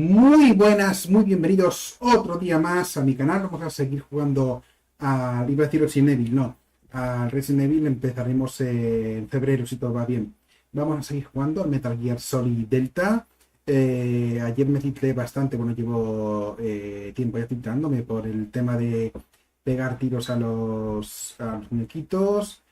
Muy buenas, muy bienvenidos otro día más a mi canal. Vamos a seguir jugando a, iba a decir Resident Evil, no, al Resident Evil empezaremos en febrero si todo va bien. Vamos a seguir jugando al Metal Gear Solid Delta. Ayer me filtré bastante, bueno, llevo tiempo ya filtrándome por el tema de pegar tiros a los muñequitos.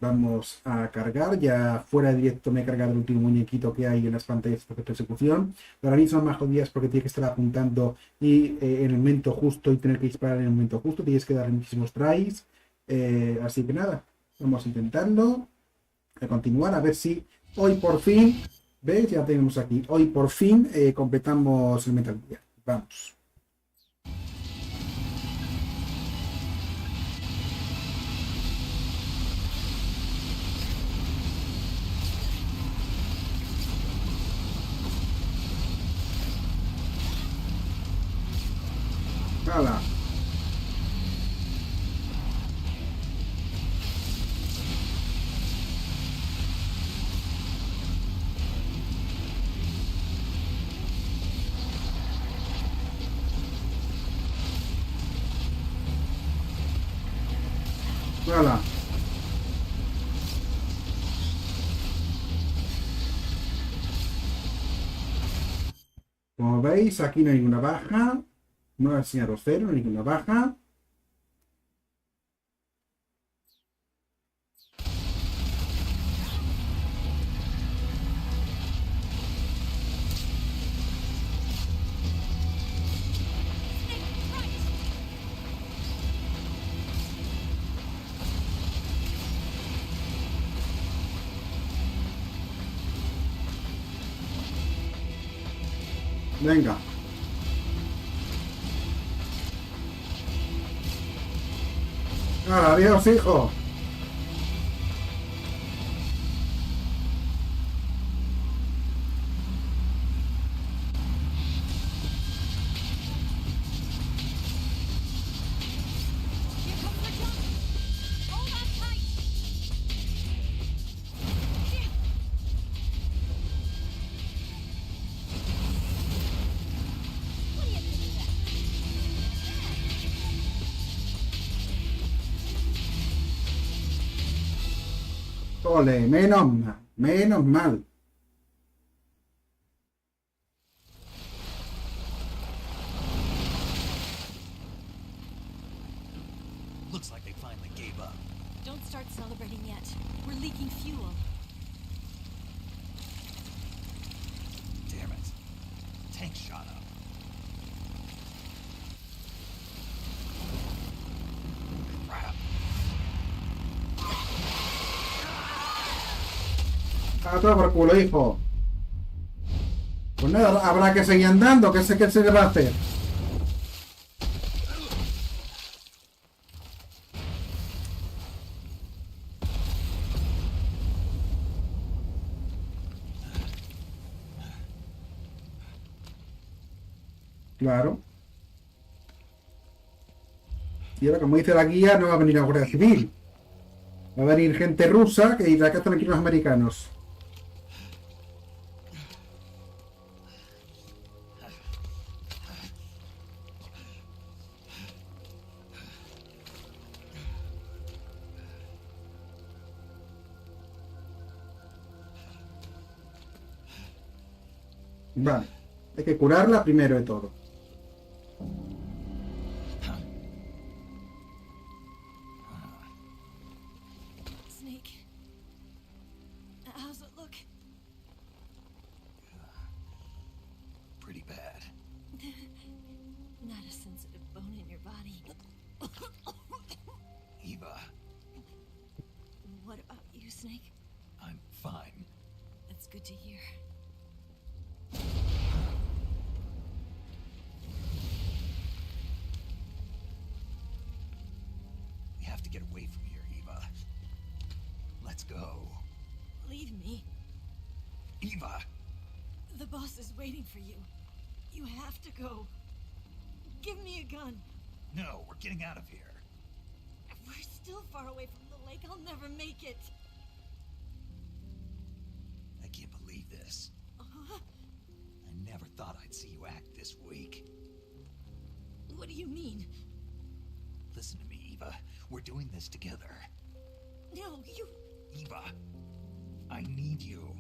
Vamos a cargar, ya fuera de directo me he cargado el último muñequito que hay en las pantallas de persecución. Ahora mismo más jodidas porque tienes que estar apuntando y en el momento justo y tener que disparar en el momento justo, tienes que dar muchísimos tries. Así que nada, vamos a intentarlo, a continuar, a ver si hoy por fin, ¿ves? Ya tenemos aquí, hoy por fin completamos el Metal Gear. Vamos. ¡Hala! ¡Hala! Como veis, aquí no hay ninguna baja. No ha enseñado cero, no hay ninguna baja. Venga. Adiós, hijo. Ole, menos mal, menos mal. Looks like they finally gave up. Don't start celebrating yet. We're leaking fuel. Damn it. Tank shot up. Crap. A todo por culo, hijo. Pues nada, habrá que seguir andando, que sé que se le va a hacer. Claro. Y ahora, como dice la guía, no va a venir la Guardia Civil. Va a venir gente rusa que dirá que están aquí los americanos. Vale. Hay que curarla primero de todo. Snake. How's it look? Pretty bad. Not a sensitive bone in your body. Eva, What about you, Snake? I'm fine. That's good to hear. We have to get away from here, Eva. Let's go. Leave me. Eva! The boss is waiting for you. You have to go. Give me a gun. No, we're getting out of here. We're still far away from the lake. I'll never make it. I can't believe this. Uh-huh. I never thought I'd see you act this weak. What do you mean? Listen to me, Eva. We're doing this together. No, you... Eva, I need you.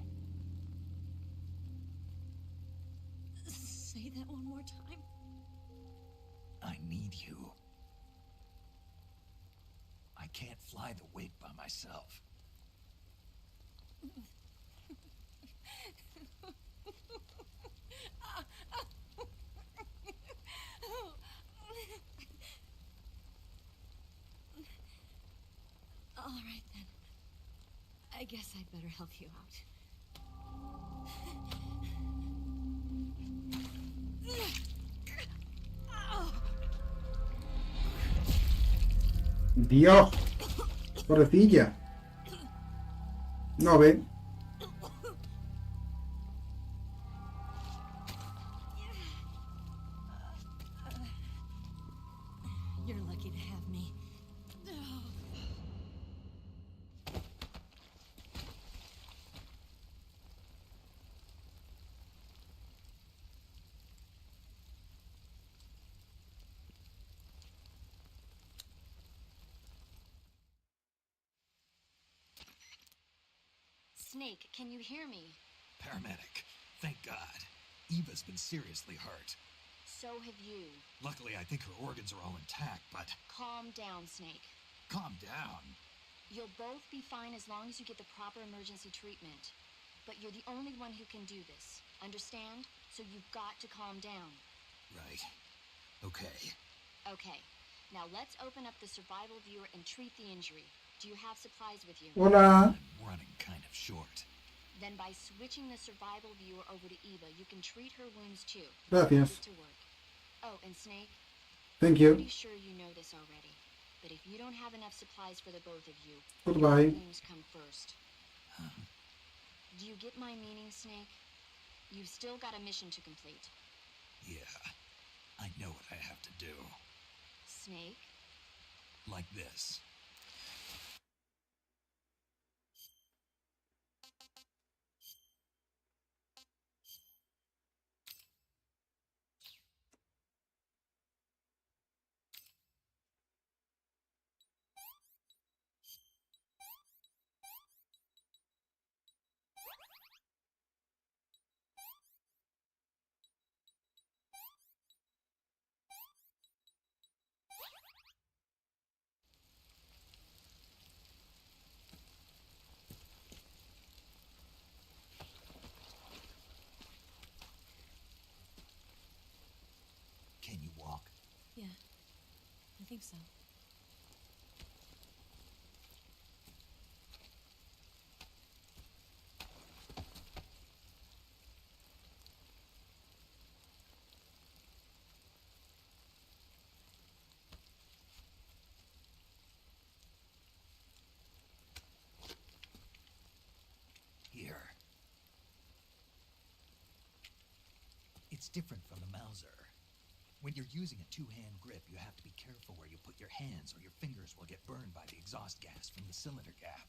Say that one more time. I need you. I can't fly the wig by myself. All right, then. I guess I'd better help you out. Dios, pobrecilla. No ve. You're lucky to have me. Snake, can you hear me? Paramedic, thank God. Eva's been seriously hurt. So have you. Luckily, I think her organs are all intact, but... Calm down, Snake. Calm down. You'll both be fine as long as you get the proper emergency treatment. But you're the only one who can do this. Understand? So you've got to calm down. Right. Okay. Okay. Now let's open up the survival viewer and treat the injury. Do you have supplies with you? Hola. I'm running kind of short. Then by switching the survival viewer over to Eva, you can treat her wounds too. Gracias. Put it to work. Oh, and Snake, Thank I'm you. pretty sure you know this already. But if you don't have enough supplies for the both of you, Goodbye. wounds come first. Do you get my meaning, Snake? You've still got a mission to complete. Yeah, I know what I have to do. Snake? Like this. Can you walk? Yeah, I think so. Here. It's different from the Mauser. When you're using a two-hand grip, you have to be careful where you put your hands or your fingers will get burned by the exhaust gas from the cylinder gap.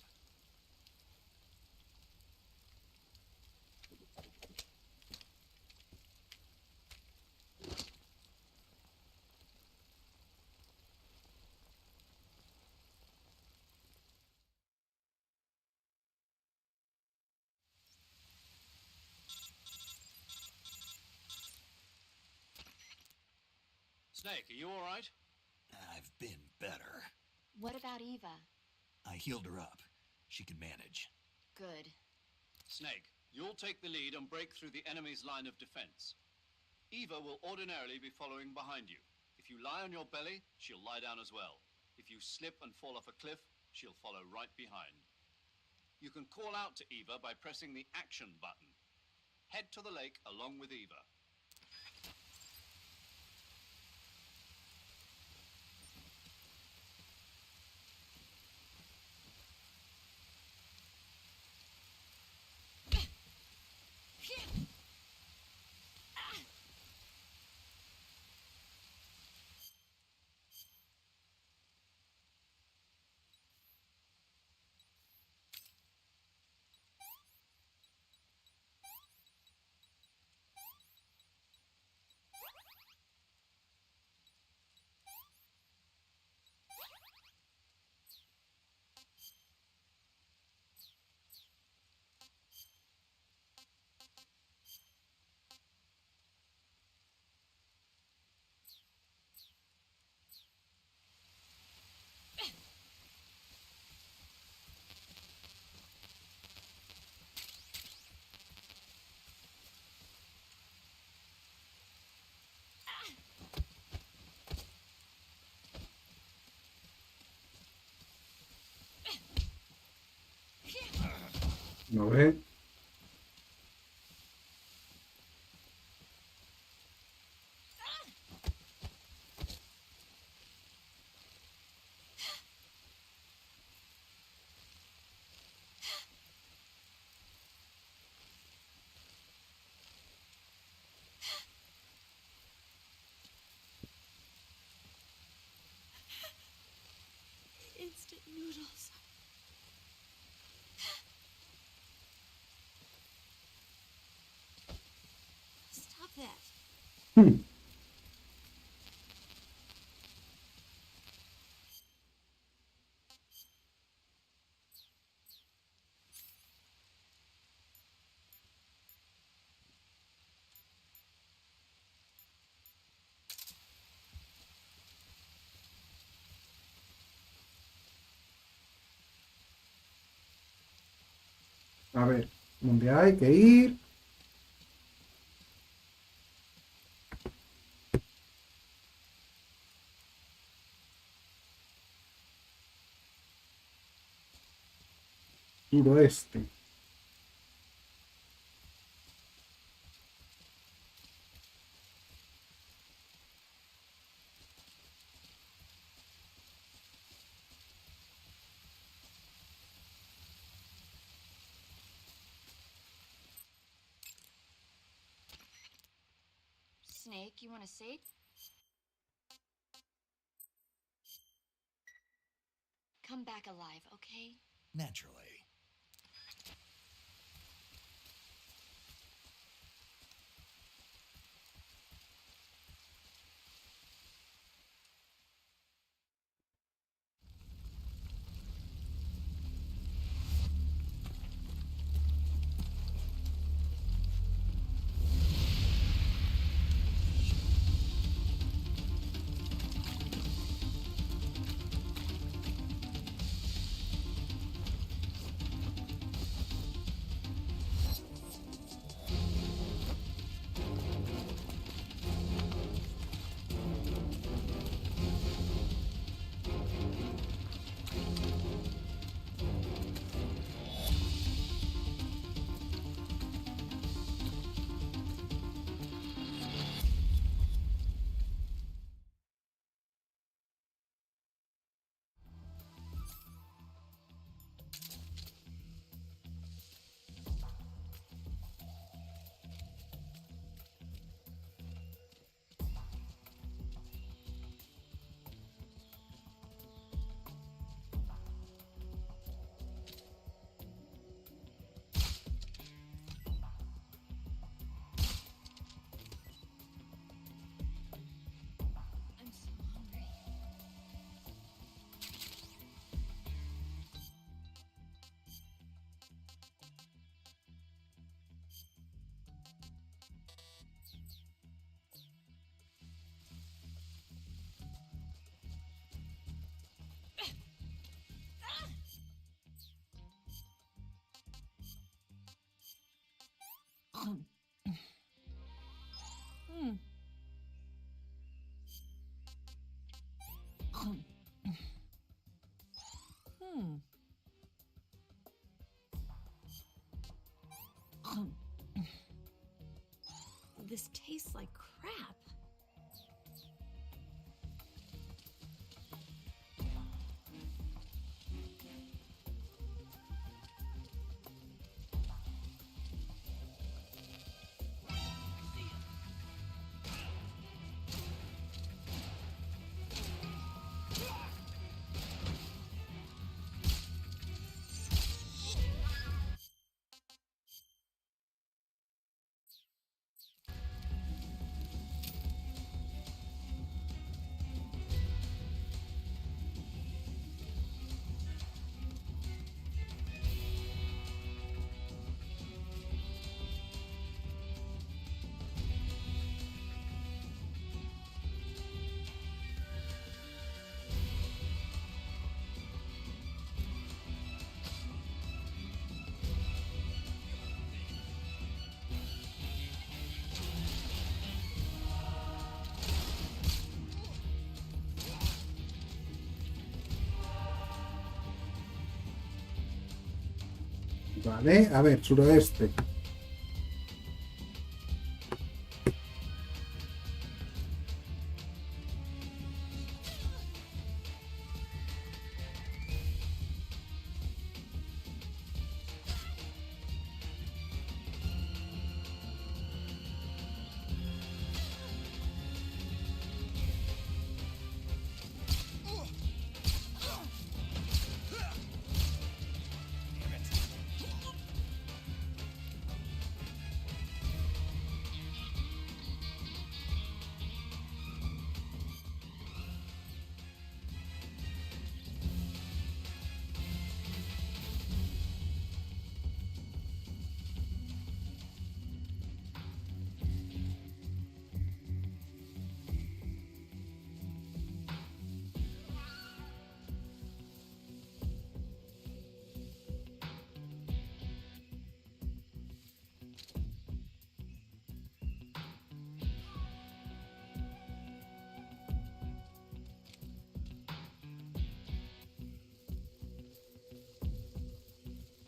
Snake, are you all right? I've been better. What about Eva? I healed her up. She can manage. Good. Snake, you'll take the lead and break through the enemy's line of defense. Eva will ordinarily be following behind you. If you lie on your belly, she'll lie down as well. If you slip and fall off a cliff, she'll follow right behind. You can call out to Eva by pressing the action button. Head to the lake along with Eva. ¿No ves? Instant noodles. Stop that. Hmm. A ver, ¿dónde hay que ir? Suroeste. Snake, you want a seat? Come back alive, okay? Naturally. I'm so hungry. This tastes like crap. Vale, a ver, suroeste.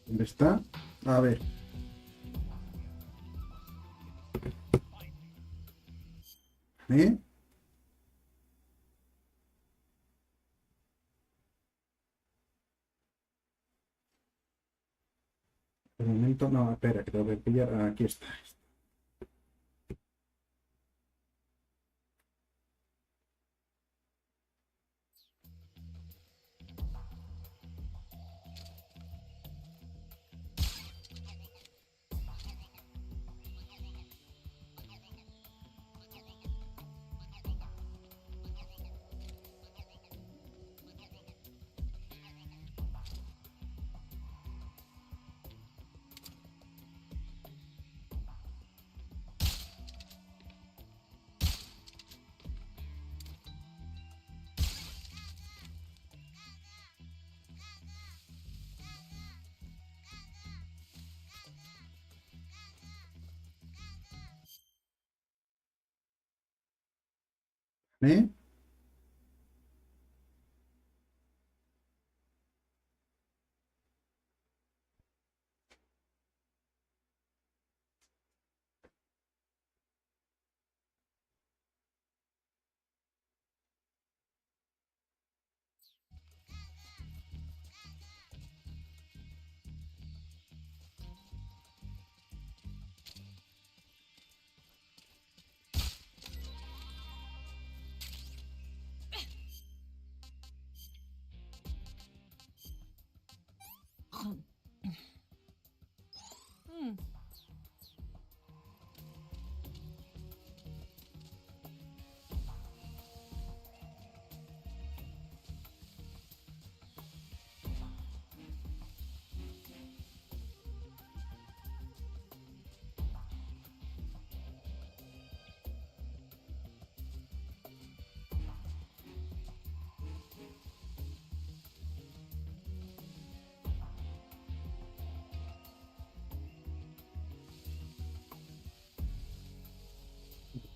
¿Dónde está? A ver. ¿Eh? De momento, no, espera, que tengo que pillar. Aquí está. ¿Eh?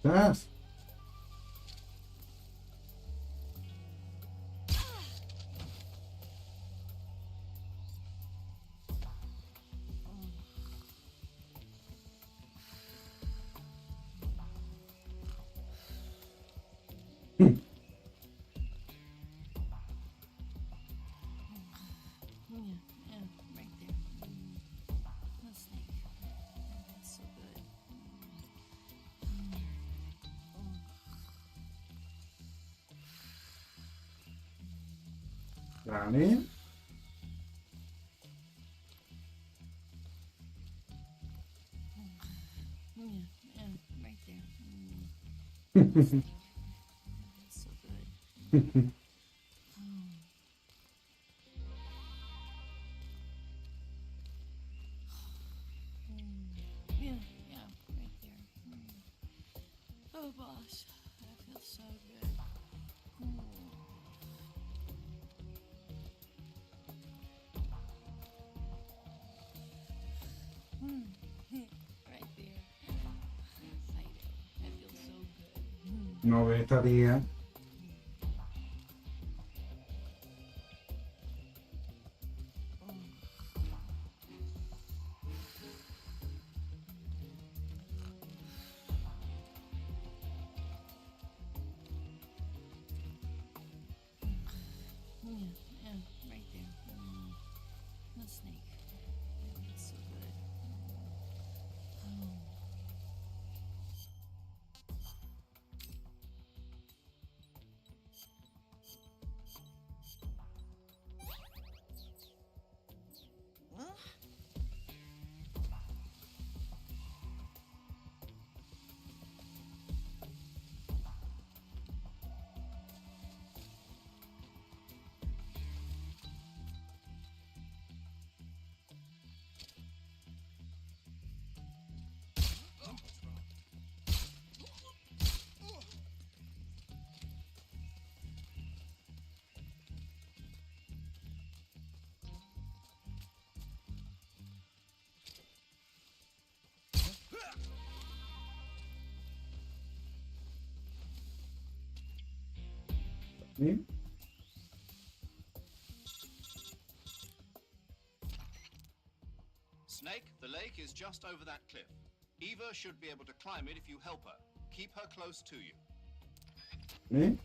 ¿Estás? Mm. Yeah, right there. The snake. That's so good. Vale. Yeah, right there. The snake. That's so good. Yeah, right there. Oh, boss, that feels so good. Right there. Fido, that feels so good. No ve esta tía. Yeah, right there. The snake. It's so good. Oh. ¿Sí? Snake, the lake is just over that cliff. Eva should be able to climb it if you help her. Keep her close to you. ¿Sí?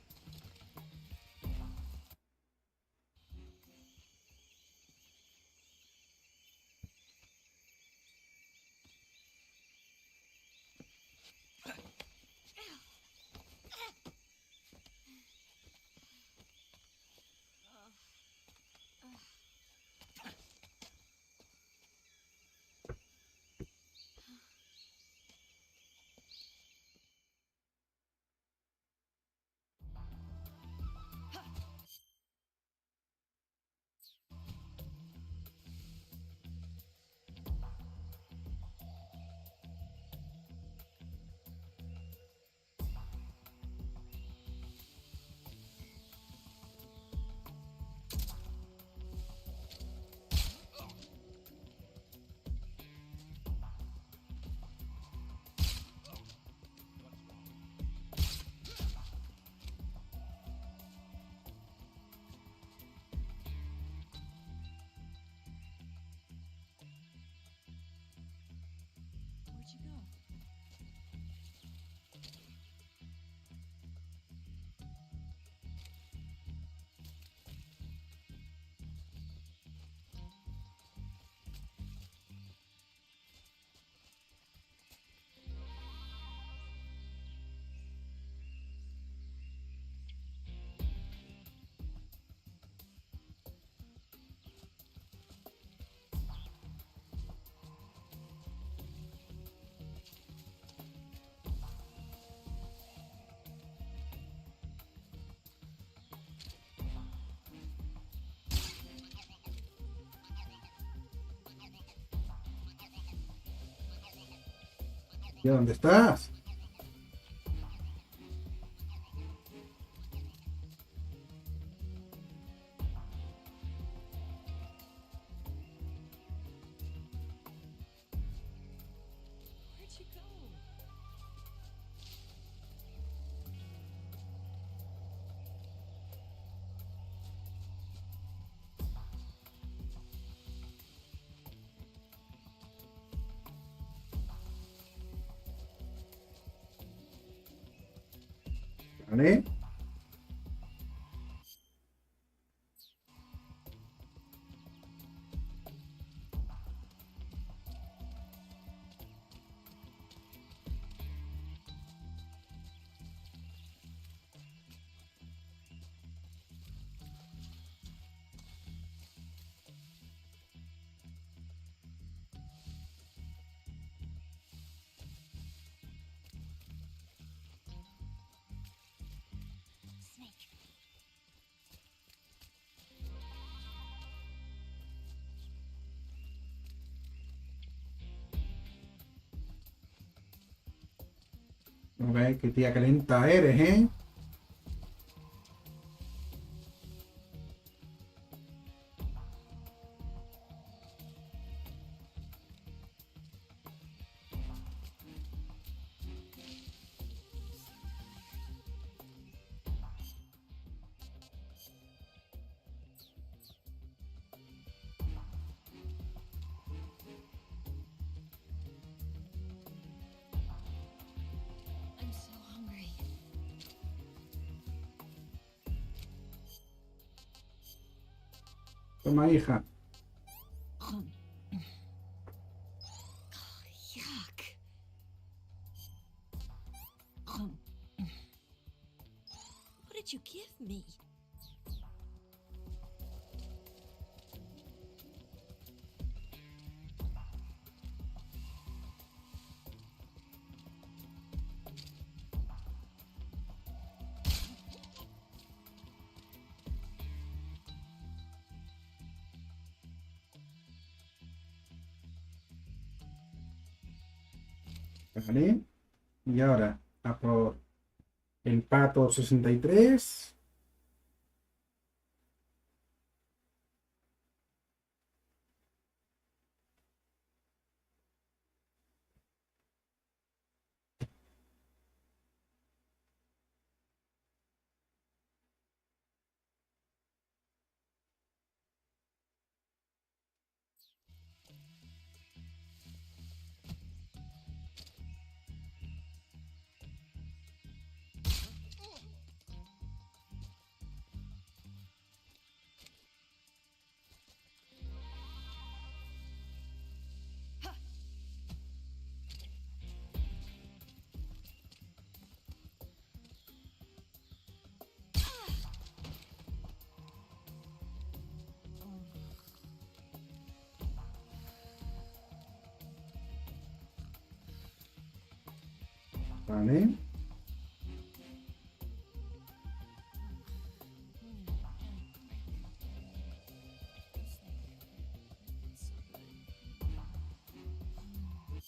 Where'd you go? ¿Y dónde estás? Where'd you go? ¿Vale? Snake. A ver, qué tía calenta eres, ¿eh? I'm so hungry. Toma, hija. Yuck. What did you give me? Vale. Y ahora, a por el pato 63. Vale.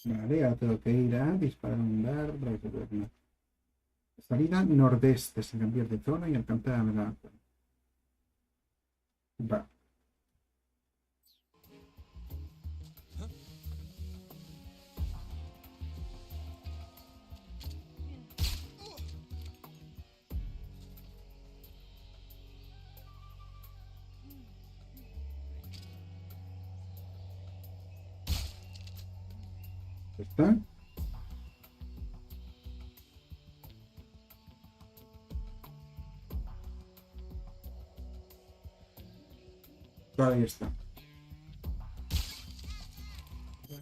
Vale, ahora tengo que ir a disparar un dardo. Salida nordeste, sin cambiar de zona y alcanzar a la... Va. ¿Está? Ahí está.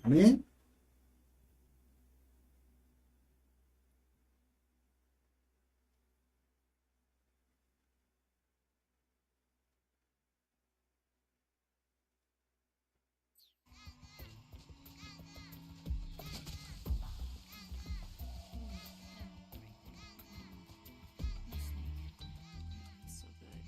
Vale. So good.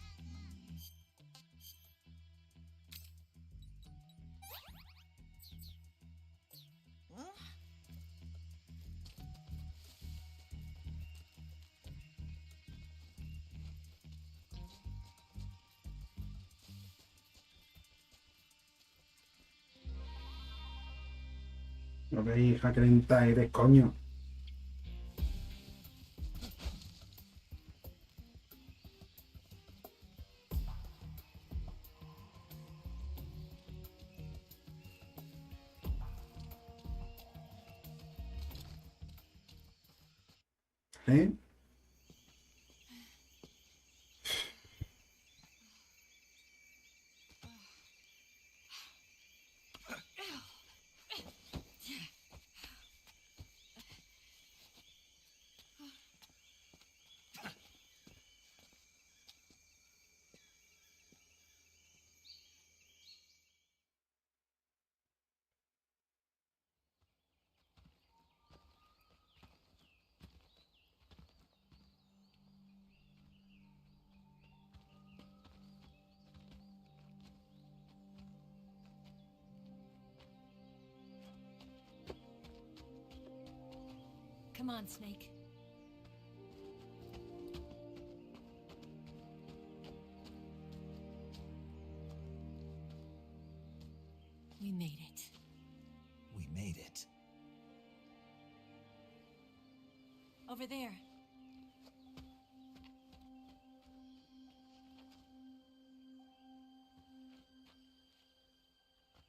No ve, hija, que lenta eres, coño. ¿Eh? Come on, Snake. We made it. We made it. Over there.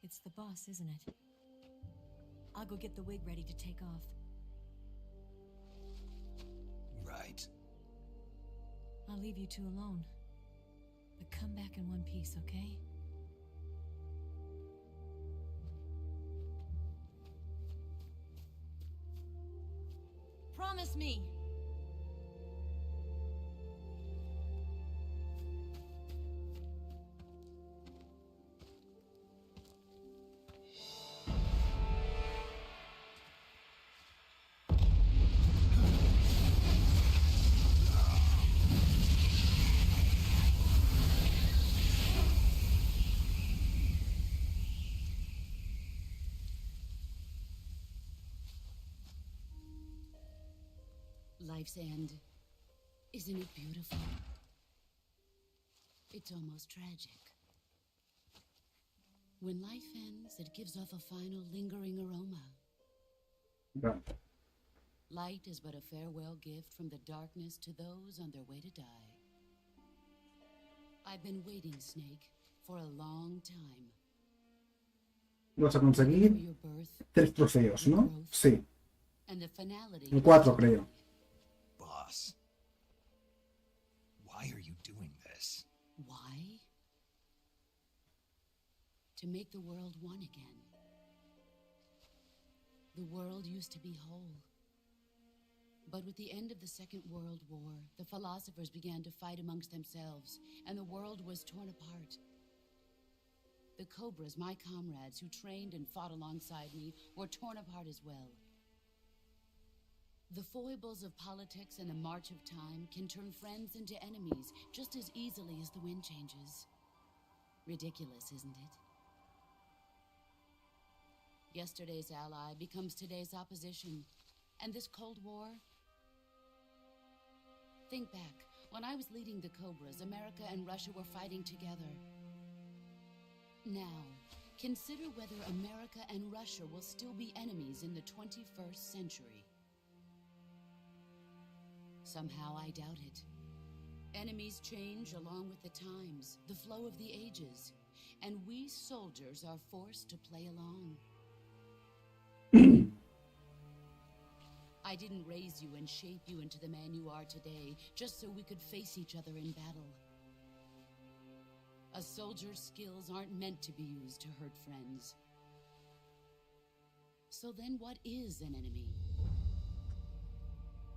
It's the boss, isn't it? I'll go get the wig ready to take off. Right. I'll leave you two alone. But come back in one piece, okay? Promise me. Life's end. Isn't it beautiful? It's almost tragic. When life ends, it gives off a final lingering aroma. Vale. Light is but a farewell gift from the darkness to those on their way to die. I've been waiting, Snake, for a long time. Vamos a For conseguir your birth 3 trofeos, ¿no? Sí, and the finality. 4 creo. Boss, why are you doing this? Why? To make the world one again. The world used to be whole. But with the end of the Second World War, the philosophers began to fight amongst themselves, and the world was torn apart. The Cobras, my comrades who trained and fought alongside me, were torn apart as well. The foibles of politics and the march of time can turn friends into enemies just as easily as the wind changes. Ridiculous, isn't it? Yesterday's ally becomes today's opposition. And this Cold War? Think back. When I was leading the Cobras, America and Russia were fighting together. Now, consider whether America and Russia will still be enemies in the 21st century. Somehow I doubt it. Enemies change along with the times, the flow of the ages, and we soldiers are forced to play along. I didn't raise you and shape you into the man you are today just so we could face each other in battle. A soldier's skills aren't meant to be used to hurt friends. So then what is an enemy?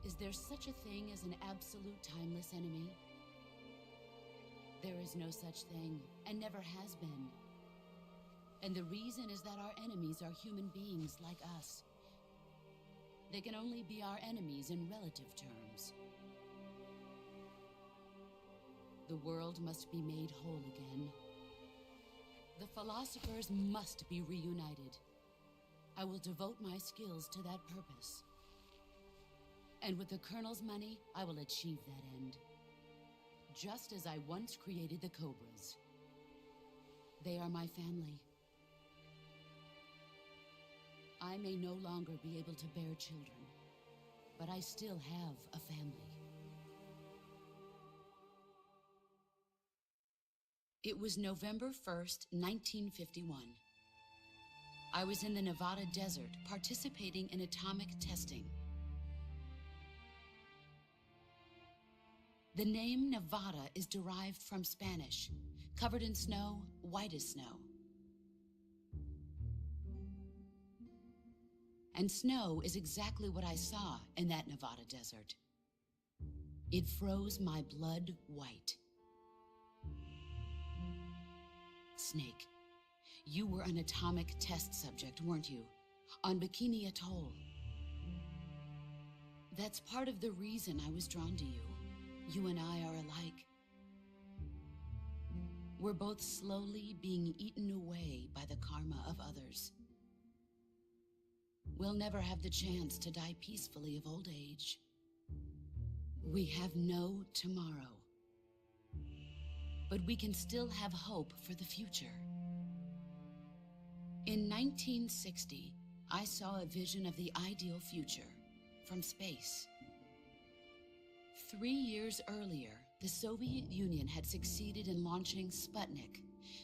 Is there such a thing as an absolute timeless enemy? There is no such thing, and never has been. And the reason is that our enemies are human beings like us. They can only be our enemies in relative terms. The world must be made whole again. The philosophers must be reunited. I will devote my skills to that purpose. And with the Colonel's money, I will achieve that end. Just as I once created the Cobras. They are my family. I may no longer be able to bear children, but I still have a family. It was November 1st, 1951. I was in the Nevada desert participating in atomic testing. The name Nevada is derived from Spanish, covered in snow, white as snow. And snow is exactly what I saw in that Nevada desert. It froze my blood white. Snake, you were an atomic test subject, weren't you? On Bikini Atoll. That's part of the reason I was drawn to you. You and I are alike. We're both slowly being eaten away by the karma of others. We'll never have the chance to die peacefully of old age. We have no tomorrow. But we can still have hope for the future. In 1960, I saw a vision of the ideal future from space. 3 years earlier, the Soviet Union had succeeded in launching Sputnik,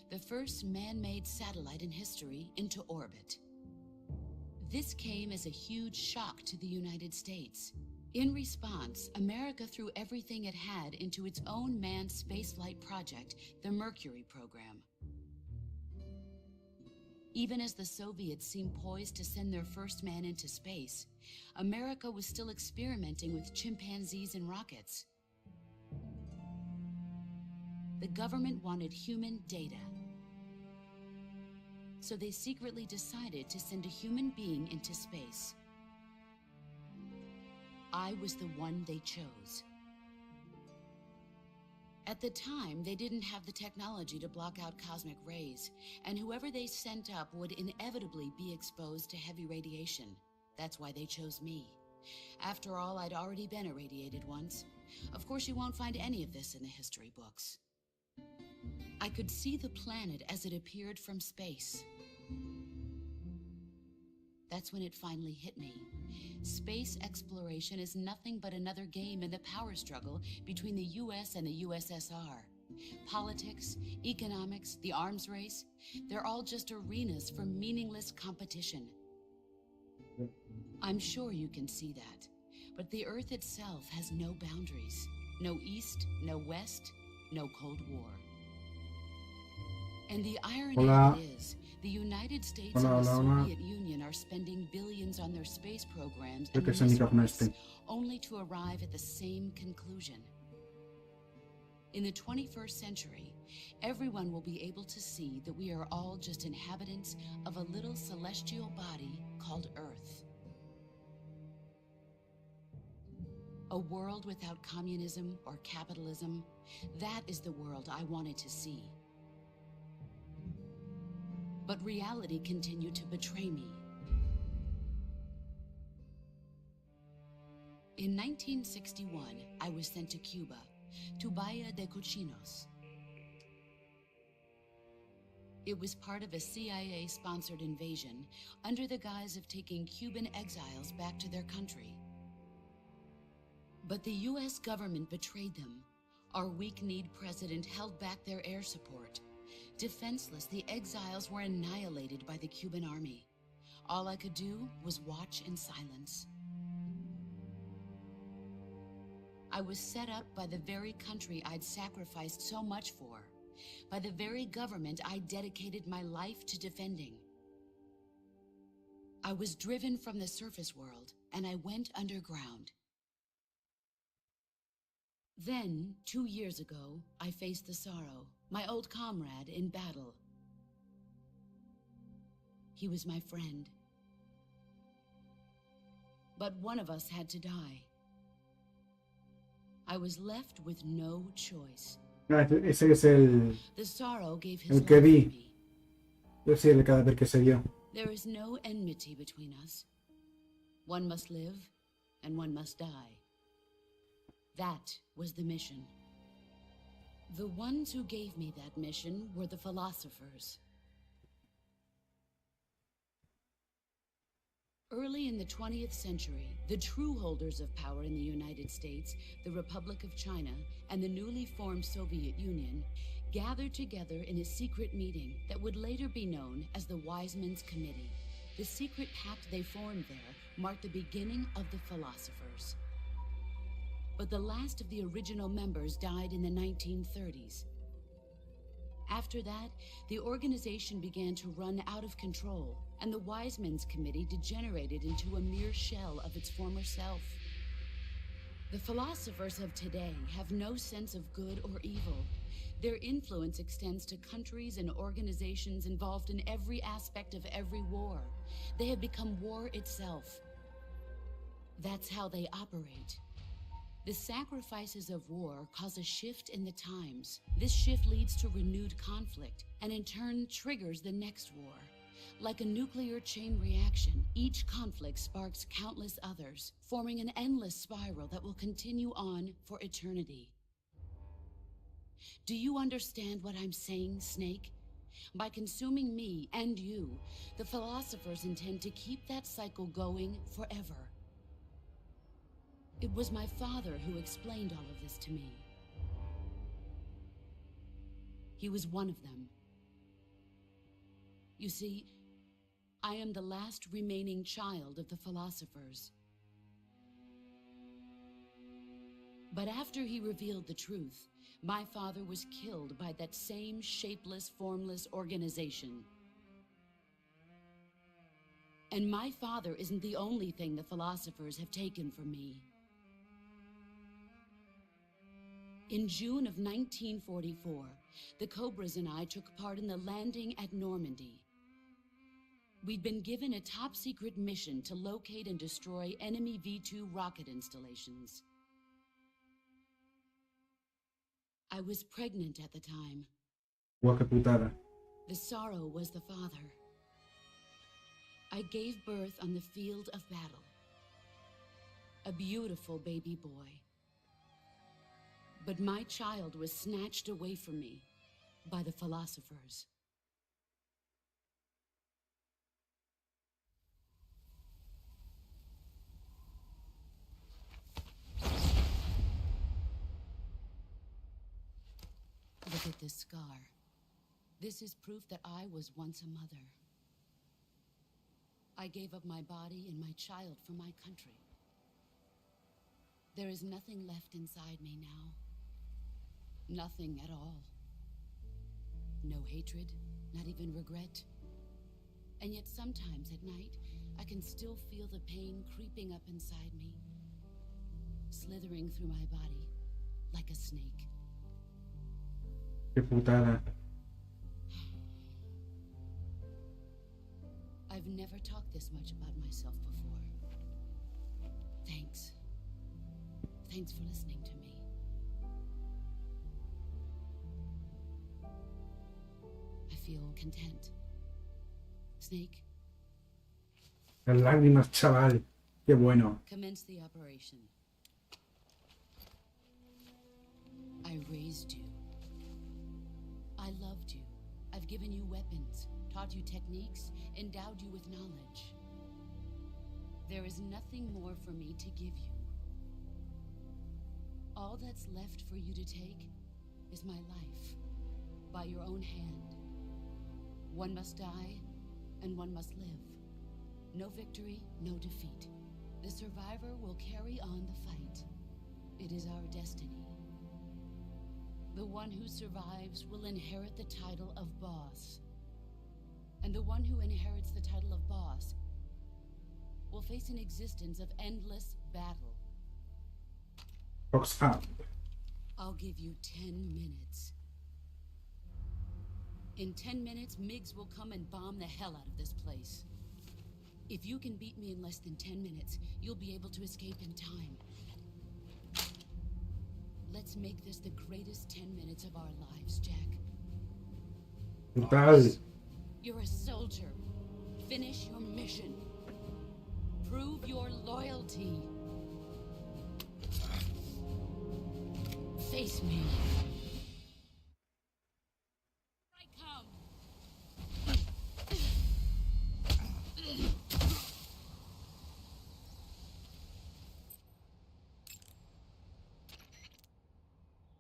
the first man-made satellite in history, into orbit. This came as a huge shock to the United States. In response, America threw everything it had into its own manned spaceflight project, the Mercury program. Even as the Soviets seemed poised to send their first man into space, America was still experimenting with chimpanzees and rockets. The government wanted human data. So they secretly decided to send a human being into space. I was the one they chose. At the time, they didn't have the technology to block out cosmic rays, and whoever they sent up would inevitably be exposed to heavy radiation. That's why they chose me. After all, I'd already been irradiated once. Of course, you won't find any of this in the history books. I could see the planet as it appeared from space. That's when it finally hit me. Space exploration is nothing but another game in the power struggle between the US and the USSR. Politics, economics, the arms race, they're all just arenas for meaningless competition. I'm sure you can see that, but the Earth itself has no boundaries. No East, no West, no Cold War. And the irony Hola. of it is, the United States Hola, and the hola, hola. Soviet Union are spending billions on their space programs Creo and que es el micrófono missiles, este. only to arrive at the same conclusion. In the 21st century, everyone will be able to see that we are all just inhabitants of a little celestial body called Earth. A world without communism or capitalism, that is the world I wanted to see. But reality continued to betray me. In 1961, I was sent to Cuba, to Bahia de Cochinos. It was part of a CIA-sponsored invasion under the guise of taking Cuban exiles back to their country. But the US government betrayed them. Our weak-kneed president held back their air support. Defenseless, the exiles were annihilated by the Cuban army. All I could do was watch in silence. I was set up by the very country I'd sacrificed so much for, by the very government I dedicated my life to defending. I was driven from the surface world, and I went underground. Then, 2 years ago, I faced the Sorrow, my old comrade in battle. He was my friend. But one of us had to die. I was left with no choice. Ah, ese es el The Sorrow gave his El life que for vi. me. sí, el cadáver que se vio. There is no enmity between us. One must live, and one must die. That was the mission. The ones who gave me that mission were the philosophers. Early in the 20th century, the true holders of power in the United States, the Republic of China, and the newly formed Soviet Union gathered together in a secret meeting that would later be known as the Wise Men's Committee. The secret pact they formed there marked the beginning of the philosophers. But the last of the original members died in the 1930s. After that, the organization began to run out of control, and the Wise Men's Committee degenerated into a mere shell of its former self. The philosophers of today have no sense of good or evil. Their influence extends to countries and organizations involved in every aspect of every war. They have become war itself. That's how they operate. The sacrifices of war cause a shift in the times. This shift leads to renewed conflict, and in turn triggers the next war. Like a nuclear chain reaction, each conflict sparks countless others, forming an endless spiral that will continue on for eternity. Do you understand what I'm saying, Snake? By consuming me and you, the philosophers intend to keep that cycle going forever. It was my father who explained all of this to me. He was one of them. You see, I am the last remaining child of the philosophers. But after he revealed the truth, my father was killed by that same shapeless, formless organization. And my father isn't the only thing the philosophers have taken from me. In June of 1944, the Cobras and I took part in the landing at Normandy. We'd been given a top-secret mission to locate and destroy enemy V-2 rocket installations. I was pregnant at the time. Guau, qué putada. The sorrow was the father. I gave birth on the field of battle. A beautiful baby boy. But my child was snatched away from me by the philosophers. Look at this scar. This is proof that I was once a mother. I gave up my body and my child for my country. There is nothing left inside me now. Nothing at all. No hatred, not even regret. And yet sometimes at night, I can still feel the pain creeping up inside me, slithering through my body like a snake. Qué putada. I've never talked this much about myself before. Thanks. Thanks for listening to me. I feel content. Snake, Las lágrimas, chaval. Qué bueno. commence the operation. I raised you. I loved you. I've given you weapons, taught you techniques, endowed you with knowledge. There is nothing more for me to give you. All that's left for you to take is my life, by your own hand. One must die, and one must live. No victory, no defeat. The survivor will carry on the fight. It is our destiny. The one who survives will inherit the title of boss. And the one who inherits the title of boss will face an existence of endless battle. Box up. I'll give you 10 minutes. In 10 minutes, MiGs will come and bomb the hell out of this place. If you can beat me in less than 10 minutes, you'll be able to escape in time. Let's make this the greatest 10 minutes of our lives, Jack. Brutal. You're a soldier. Finish your mission. Prove your loyalty. Face me. I come.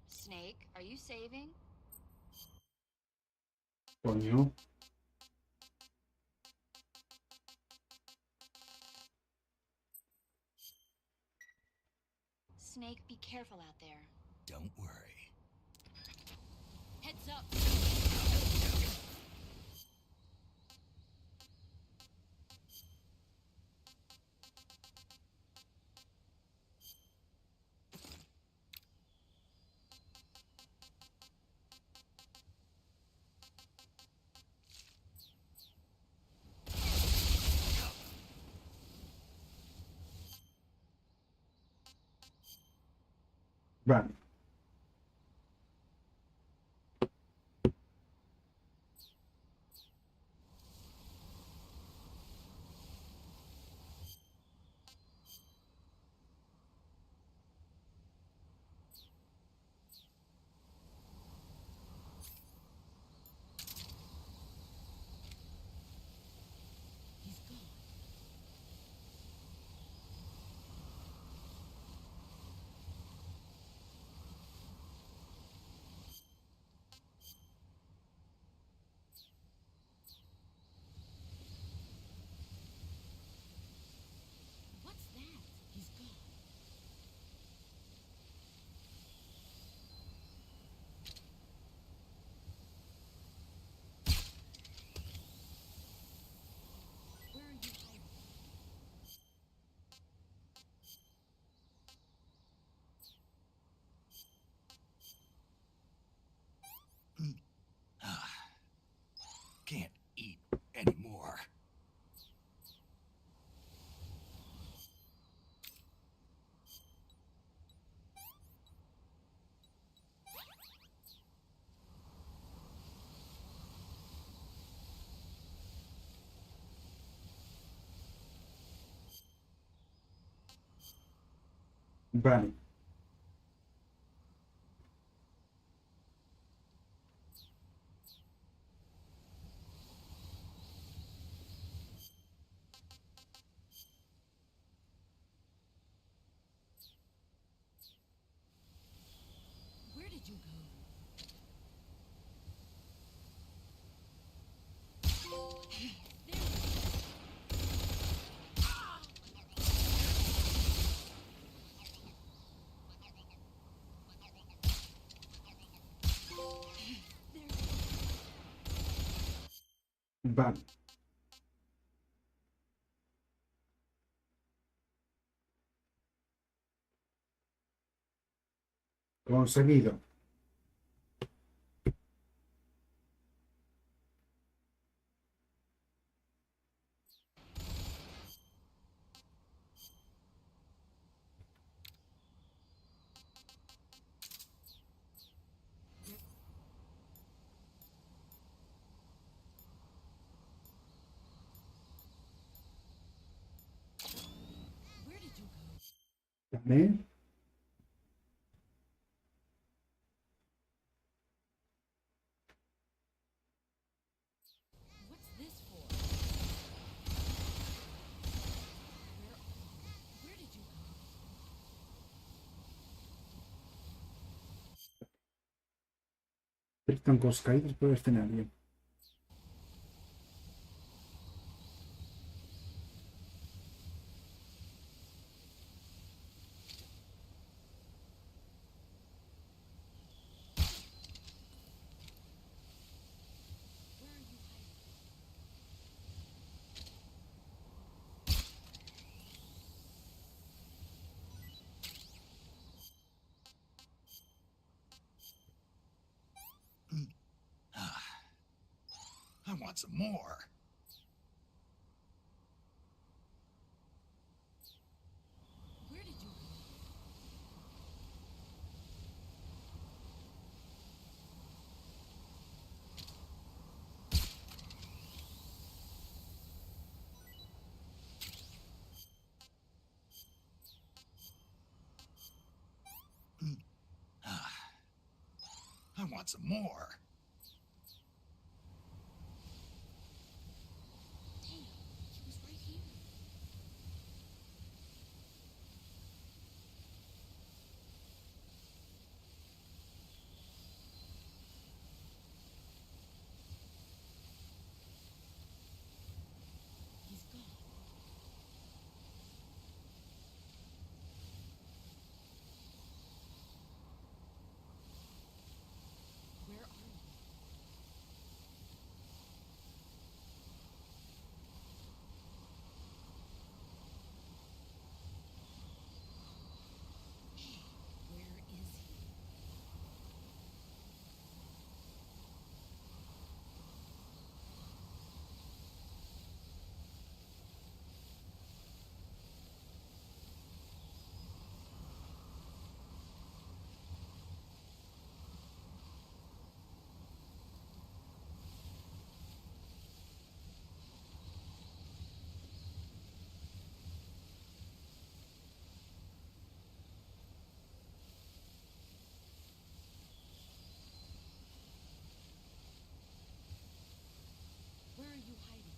Snake, are you saving? Coño. Snake, be careful out there. Don't worry. Heads up. Vale. He's gone. Vale. Where did you go? Vale. Conseguido. Where did you go? Vale. What's this for? Where did you go? Tres troncos caídos por el escenario. Where are you hiding? I want some more. Where did you go? I want some more. Damn, he was right here. He's gone. Where are you? Where is he? Where are you hiding?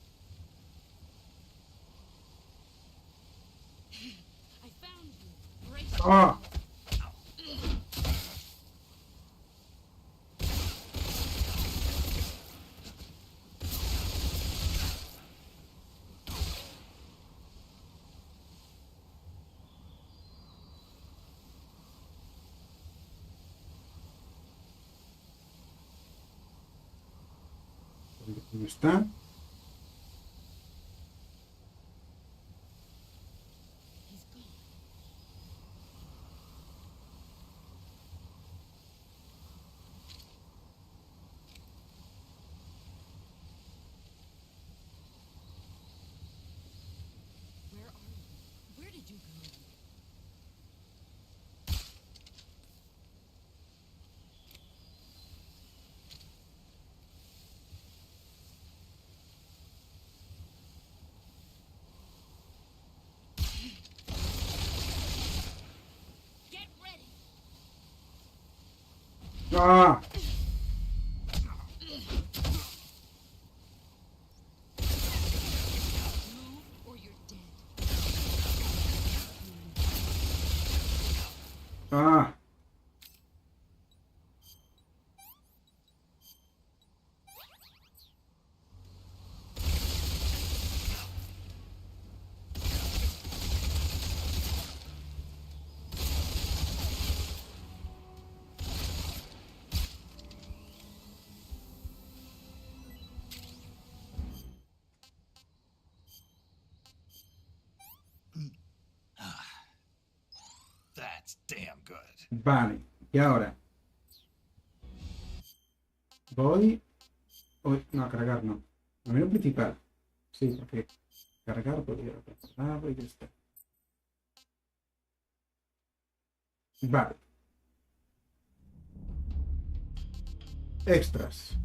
I found you. Brace ¡Ah! ¿Dónde está? He's gone. Where are you? Where did you go? ¡Ah! Move or you're dead. ¡Ah! That's damn good. Vale, y ahora voy. Uy, no, a cargar no. A menú principal. Sí, porque cargar podría. Ah, pues ya está. Vale. Extras.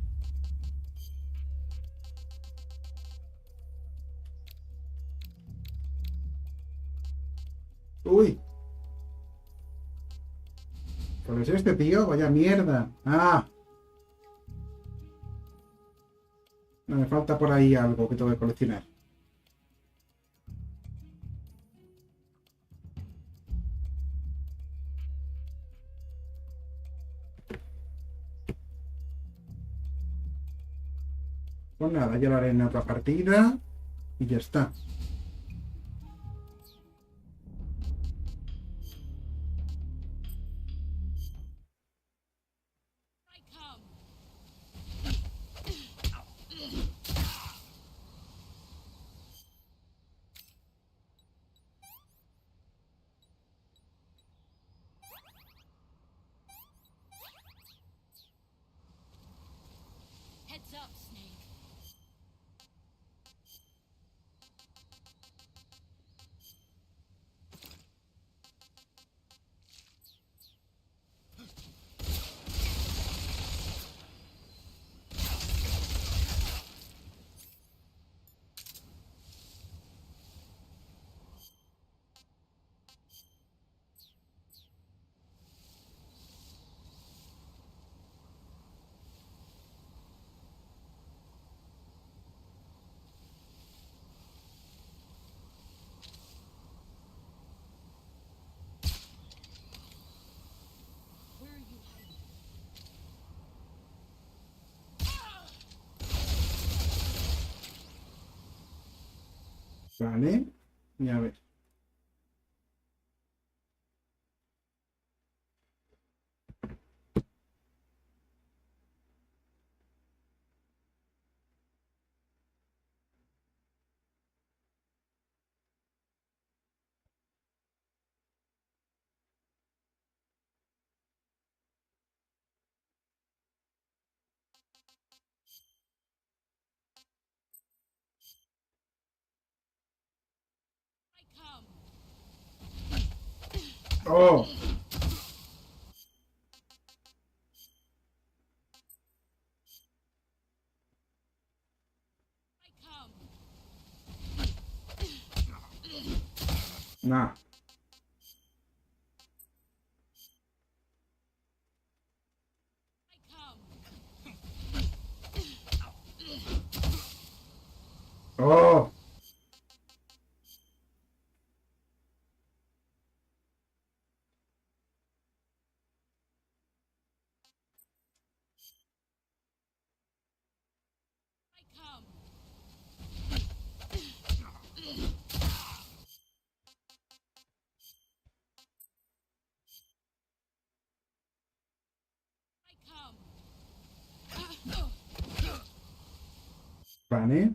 Uy, ¿cuál es este, tío? Vaya mierda. Ah, no, me falta por ahí algo que tengo que coleccionar. Pues nada, ya lo haré en otra partida y ya está. I come. Heads up, Snake. Where are you hiding? Vale, y a ver. I come. ¡Oh! I come. Nah. I come. ¡Oh! I come. I come. Vale.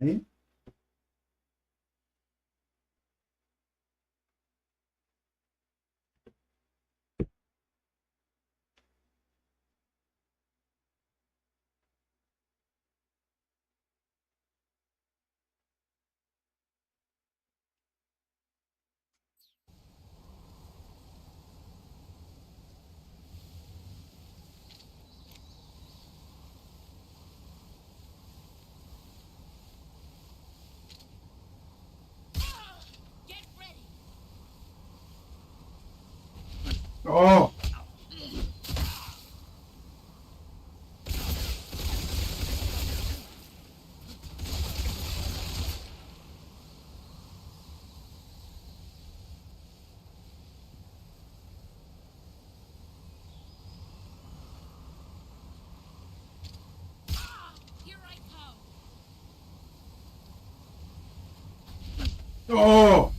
¿Eh? Get ready. ¡Oh! Here I come. ¡Oh!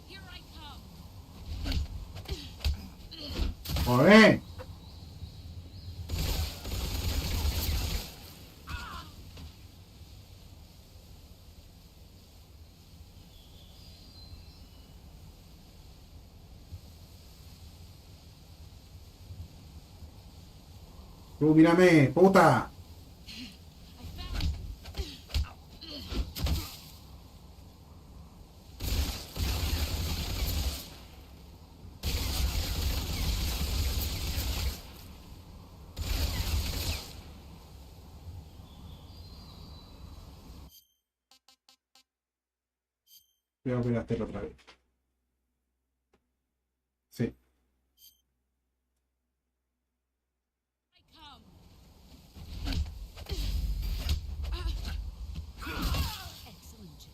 Here I come. ¡Joder! ¡Tú mírame, puta! I found you. Voy a hacerlo otra vez. Sí. I come. Excellent, Jake.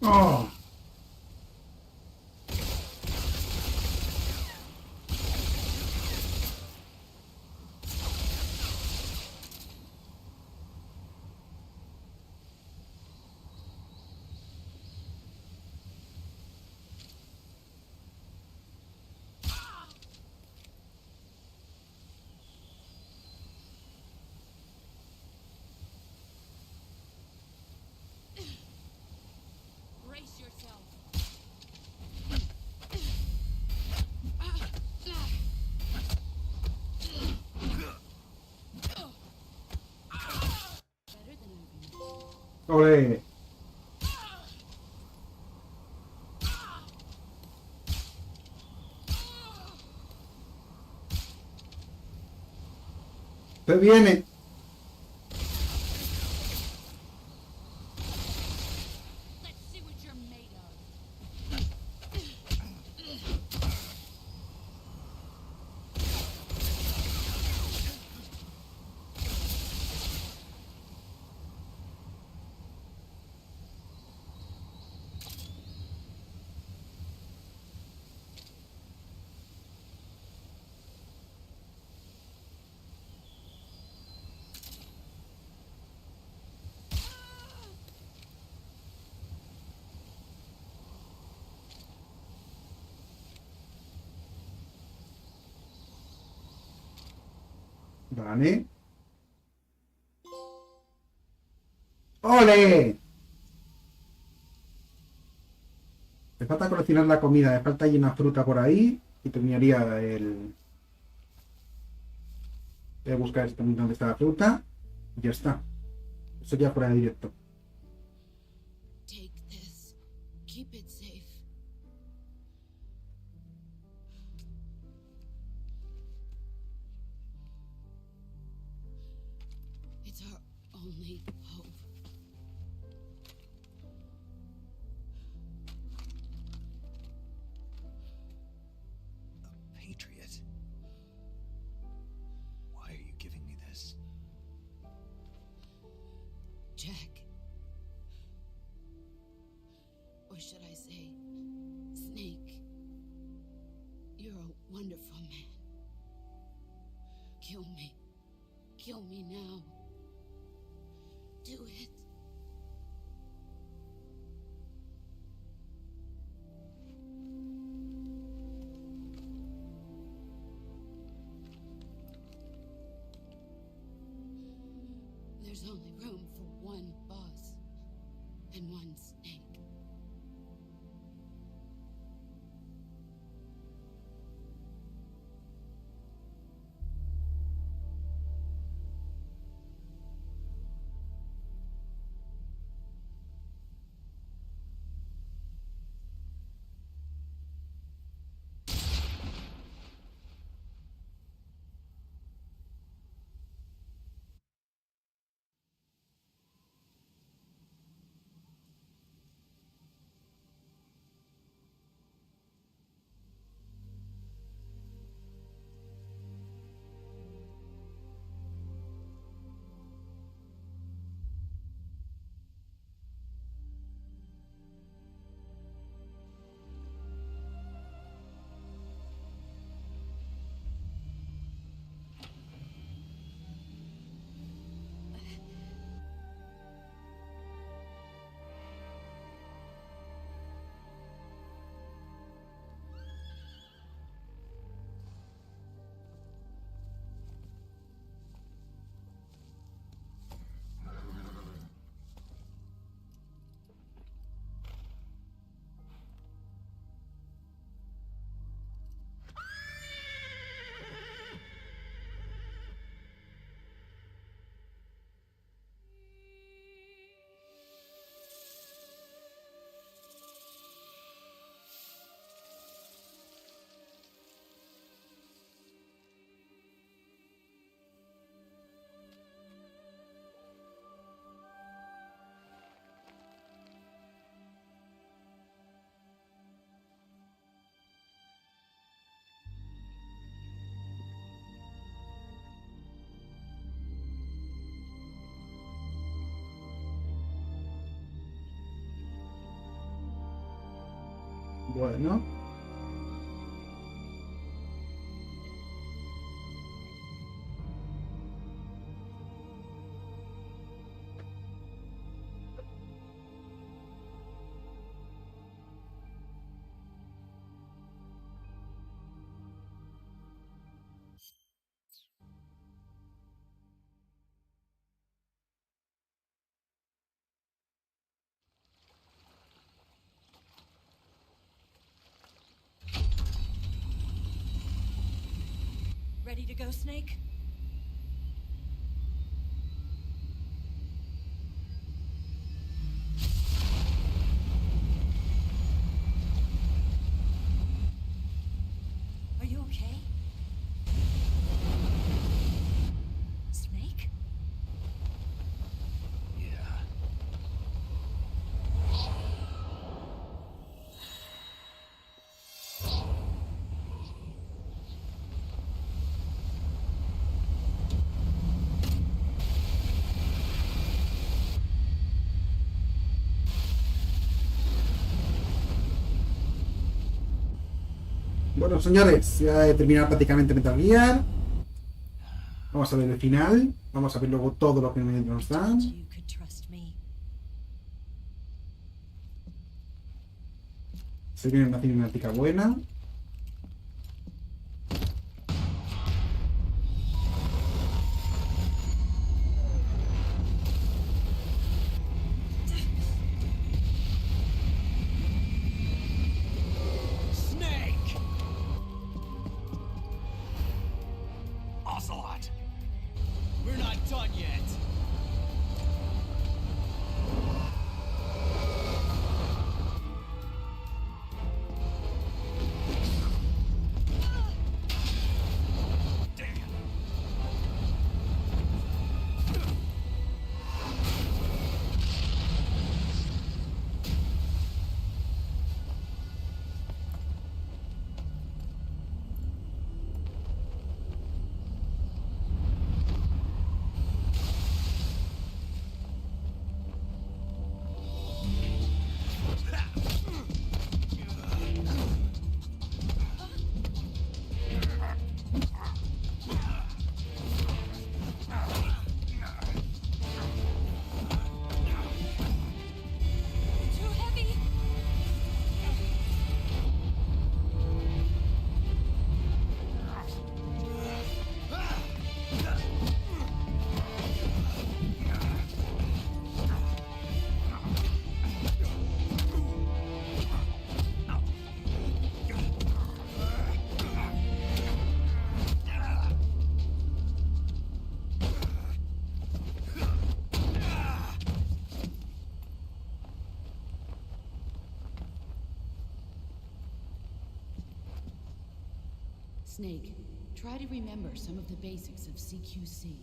¡Oh! Brace yourself. Better than I remember. ¡Ole! ¡Se viene! Let's see what you're made of. Vale. ¡Ole! Me falta coleccionar la comida, me falta ahí una fruta por ahí y terminaría el... Voy a buscar dónde está la fruta y ya está. Eso ya fuera de directo. Take this. Keep it safe. It's our only hope. A patriot? Why are you giving me this? Jack. Or should I say, Snake. You're a wonderful man. Kill me. Kill me now. Do it. There's only room for one boss and one snake. Bueno. Ready to go, Snake? Are you okay? Snake? Yeah. Bueno, señores, ya he terminado prácticamente Metal Gear. Vamos a ver el final. Vamos a ver luego todo lo que nos dan. You could trust me. Se viene una cinemática buena. Snake! Ocelot! We're not done yet. Damn. Too heavy. Snake, try to remember some of the basics of CQC.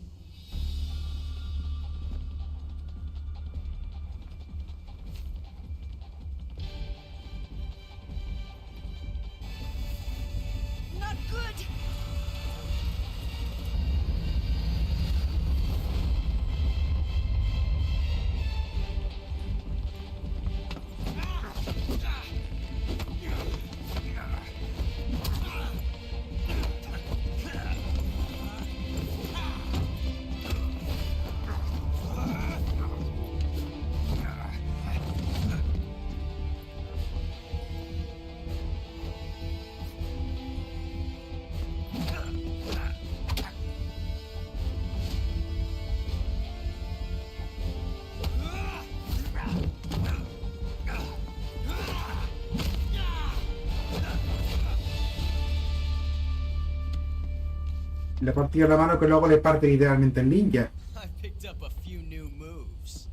Not good. Le partió la mano que luego le parte literalmente el ninja. I picked up a few new moves.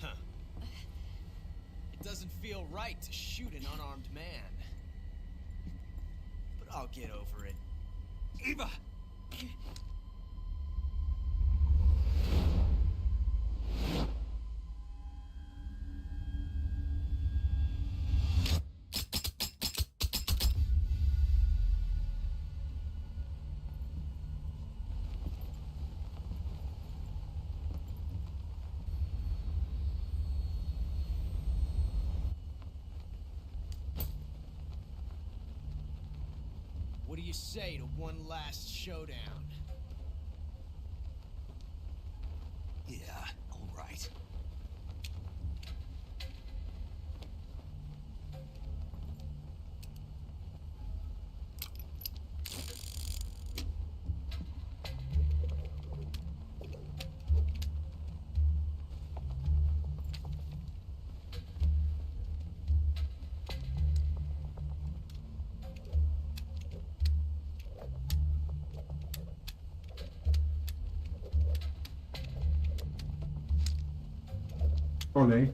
Huh. It doesn't feel right to shoot an unarmed man. But I'll get over it. Eva! What do you say to one last showdown? Yeah, all right. Ole.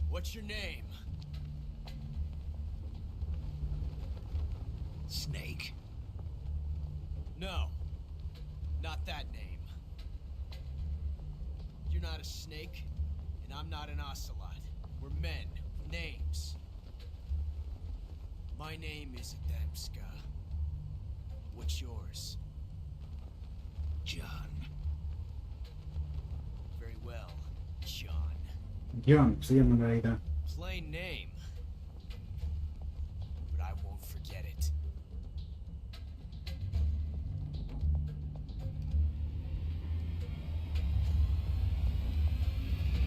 What's your name? Snake. No. Not that name. You're not a snake, and I'm not an ocelot. We're men with names. My name is Adamska. What's yours? John. Very well, John. John, se llama en realidad. Plain name. But I won't forget it.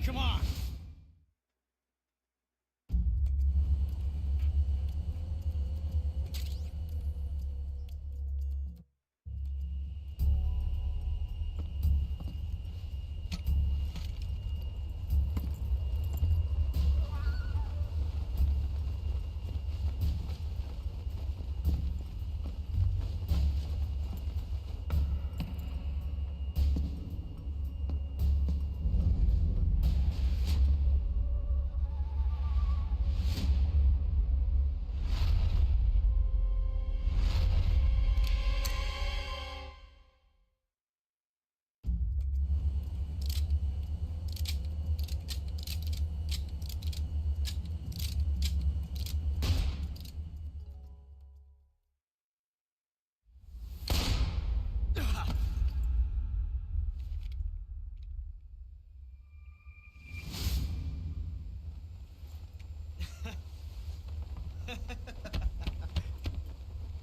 Come on!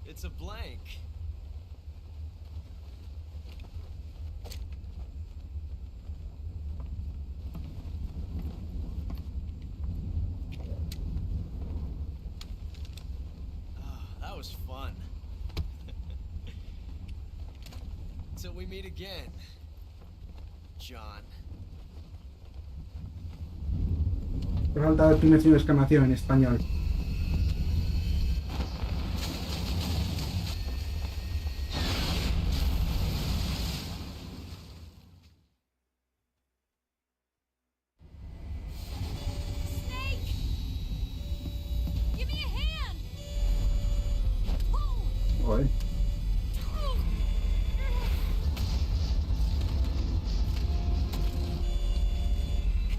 It's a blank. That was fun. Till we meet again, John. Me falta el primer signo de exclamación en español. Snake! Give me a hand! Pull! Ole.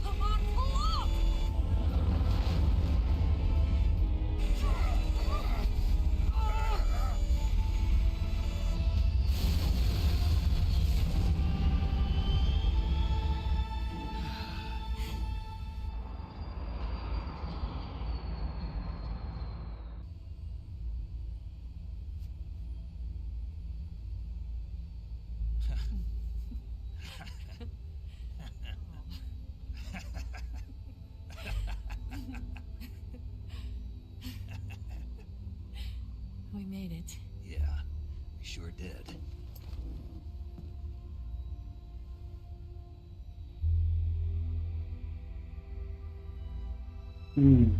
Come on, pull up! We made it. Yeah, we sure did. Mm.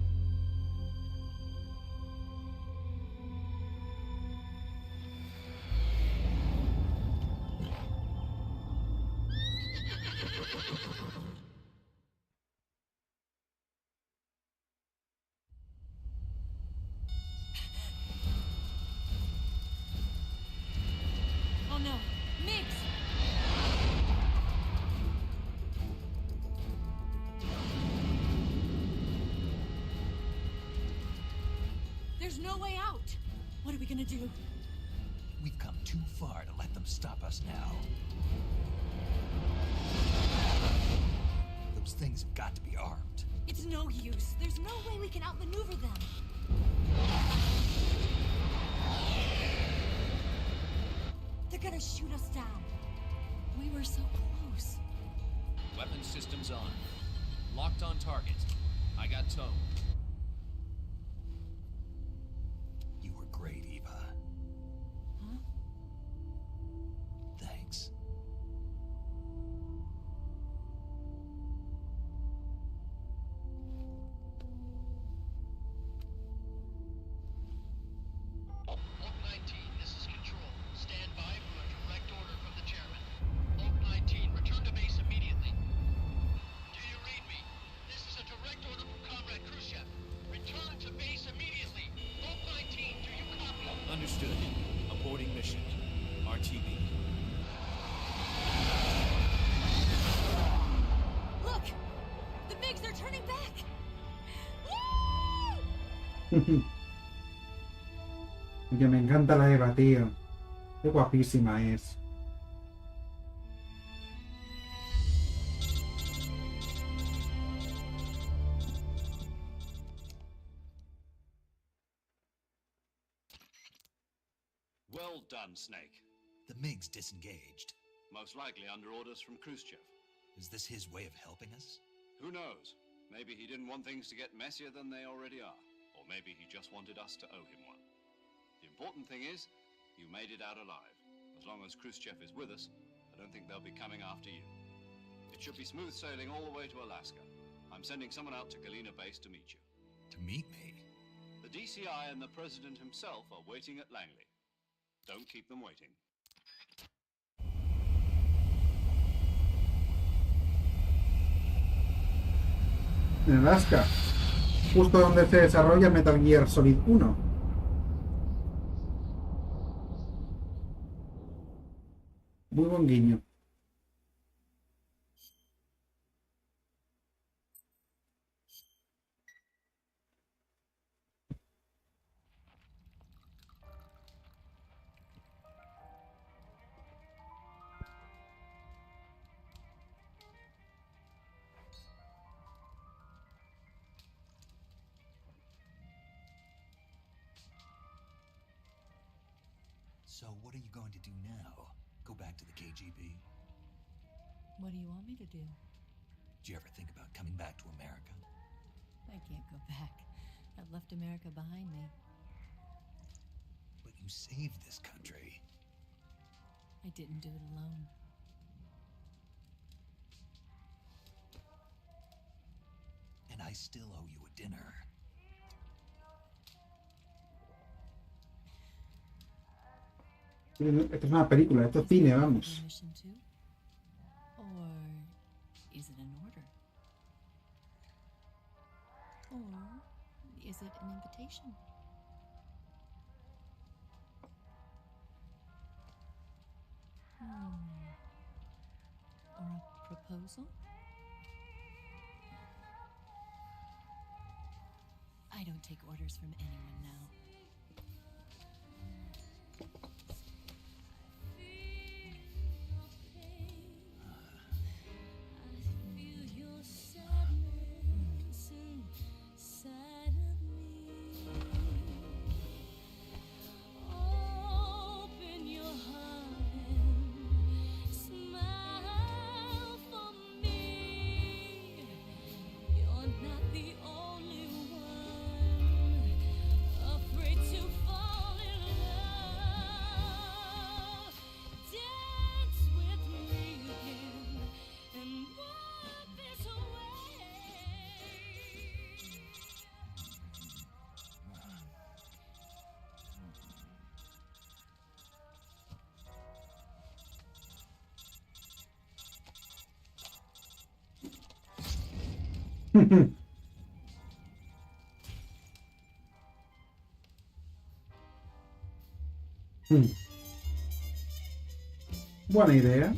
Oh no, Mix! There's no way out. What are we gonna do? We've come too far to let them stop us now. Those things have got to be armed. It's no use. There's no way we can outmaneuver them. They're gonna shoot us down. We were so close. Weapon systems on. Locked on target. I got tone. You were great, Eva. Huh? Thanks. Oak 19, this is Control. Stand by for a direct order from the chairman. Oak 19, return to base immediately. Do you read me? This is a direct order from Comrade Khrushchev. Return to base immediately. Oak 19, do you copy? Understood. Aborting mission. RTB. Look! The MiGs are turning back! Woo! Y que me encanta la Eva, tío. Qué guapísima es. Well done, Snake. The MiGs disengaged. Most likely under orders from Khrushchev. Is this his way of helping us? Who knows? Maybe he didn't want things to get messier than they already are. Or maybe he just wanted us to owe him one. The important thing is, you made it out alive. As long as Khrushchev is with us, I don't think they'll be coming after you. It should be smooth sailing all the way to Alaska. I'm sending someone out to Galena Base to meet you. To meet me? The DCI and the President himself are waiting at Langley. Don't keep them waiting. En Alaska. Justo donde se desarrolla Metal Gear Solid 1. Muy buen guiño. So what are you going to do now? Go back to the KGB? What do you want me to do? Did you ever think about coming back to America? I can't go back. I've left America behind me. But you saved this country. I didn't do it alone. And I still owe you a dinner. Esto es una película, esto es cine, vamos. Permission to? Or is it an order? Or is it an invitation? Or a proposal? I don't take orders from anyone now. Buena idea.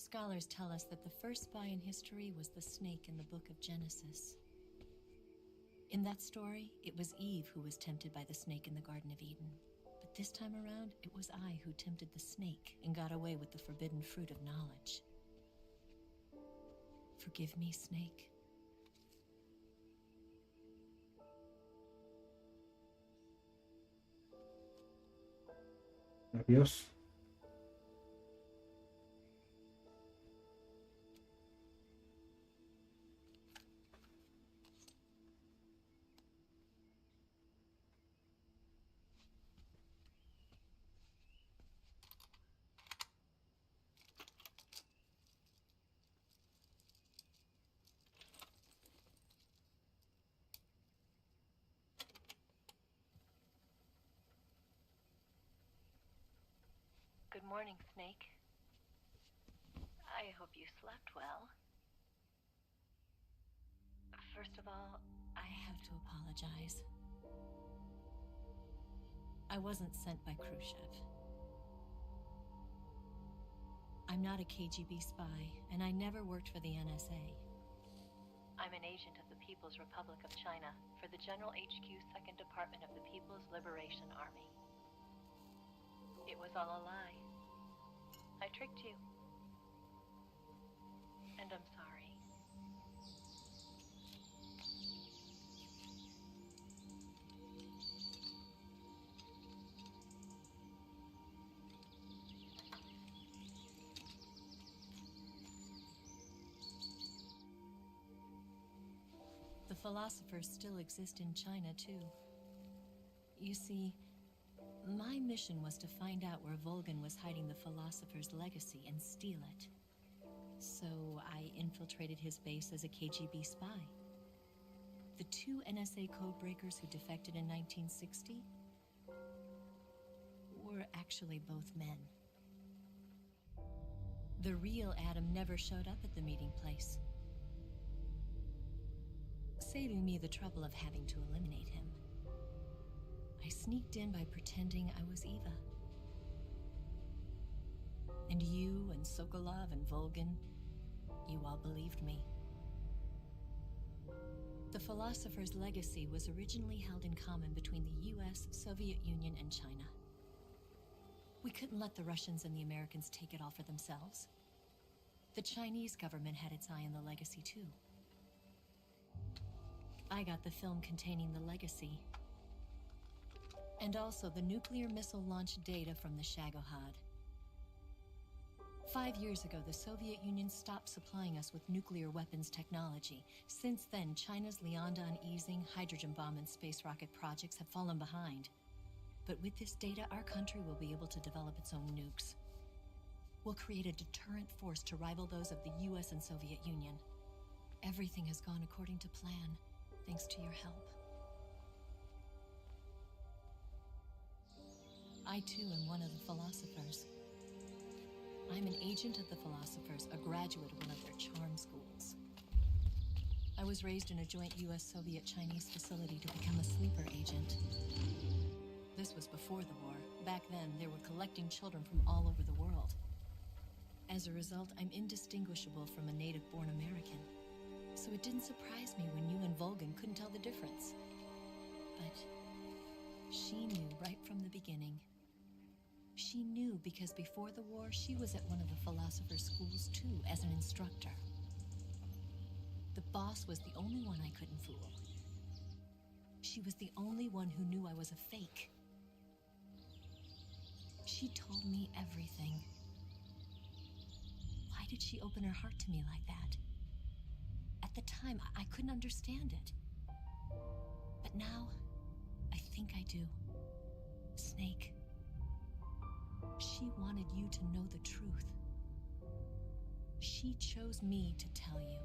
Scholars tell us that the first spy in history was the snake in the book of Genesis. In that story, it was Eve who was tempted by the snake in the Garden of Eden. But this time around, it was I who tempted the snake and got away with the forbidden fruit of knowledge. Forgive me, Snake. Adiós. Good morning, Snake. I hope you slept well. First of all, I have to apologize. I wasn't sent by Khrushchev. I'm not a KGB spy, and I never worked for the NSA. I'm an agent of the People's Republic of China for the General HQ 2nd Department of the People's Liberation Army. It was all a lie. I tricked you. And I'm sorry. The philosophers still exist in China, too. You see, my mission was to find out where Volgan was hiding the philosopher's legacy and steal it. So I infiltrated his base as a KGB spy. The 2 NSA codebreakers who defected in 1960 were actually both men. The real Adam never showed up at the meeting place, saving me the trouble of having to eliminate him. I sneaked in by pretending I was Eva. And you and Sokolov and Volgan, you all believed me. The philosopher's legacy was originally held in common between the US, Soviet Union, and China. We couldn't let the Russians and the Americans take it all for themselves. The Chinese government had its eye on the legacy, too. I got the film containing the legacy, and also the nuclear missile launch data from the Shagohod. 5 years ago, the Soviet Union stopped supplying us with nuclear weapons technology. Since then, China's Liaodong easing, hydrogen bomb, and space rocket projects have fallen behind. But with this data, our country will be able to develop its own nukes. We'll create a deterrent force to rival those of the US and Soviet Union. Everything has gone according to plan, thanks to your help. I, too, am one of the philosophers. I'm an agent of the philosophers, a graduate of one of their charm schools. I was raised in a joint US-Soviet-Chinese facility to become a sleeper agent. This was before the war. Back then, they were collecting children from all over the world. As a result, I'm indistinguishable from a native-born American. So it didn't surprise me when you and Volgan couldn't tell the difference. But she knew right from the beginning. She knew because before the war, she was at one of the philosopher's schools too, as an instructor. The boss was the only one I couldn't fool. She was the only one who knew I was a fake. She told me everything. Why did she open her heart to me like that? At the time, I couldn't understand it. But now, I think I do. Snake. She wanted you to know the truth. She chose me to tell you.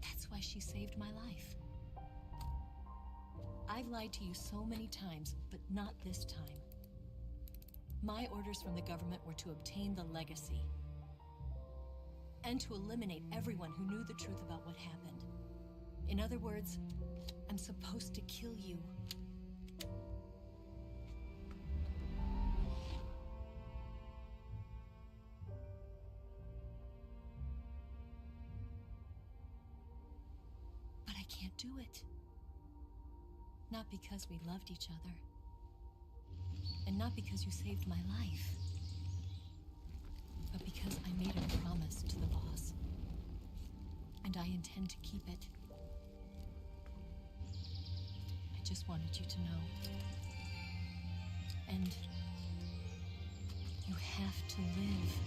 That's why she saved my life. I've lied to you so many times, but not this time. My orders from the government were to obtain the legacy and to eliminate everyone who knew the truth about what happened. In other words, I'm supposed to kill you. do it. Not because we loved each other. And not because you saved my life. But because I made a promise to the boss. And I intend to keep it. I just wanted you to know. And you have to live.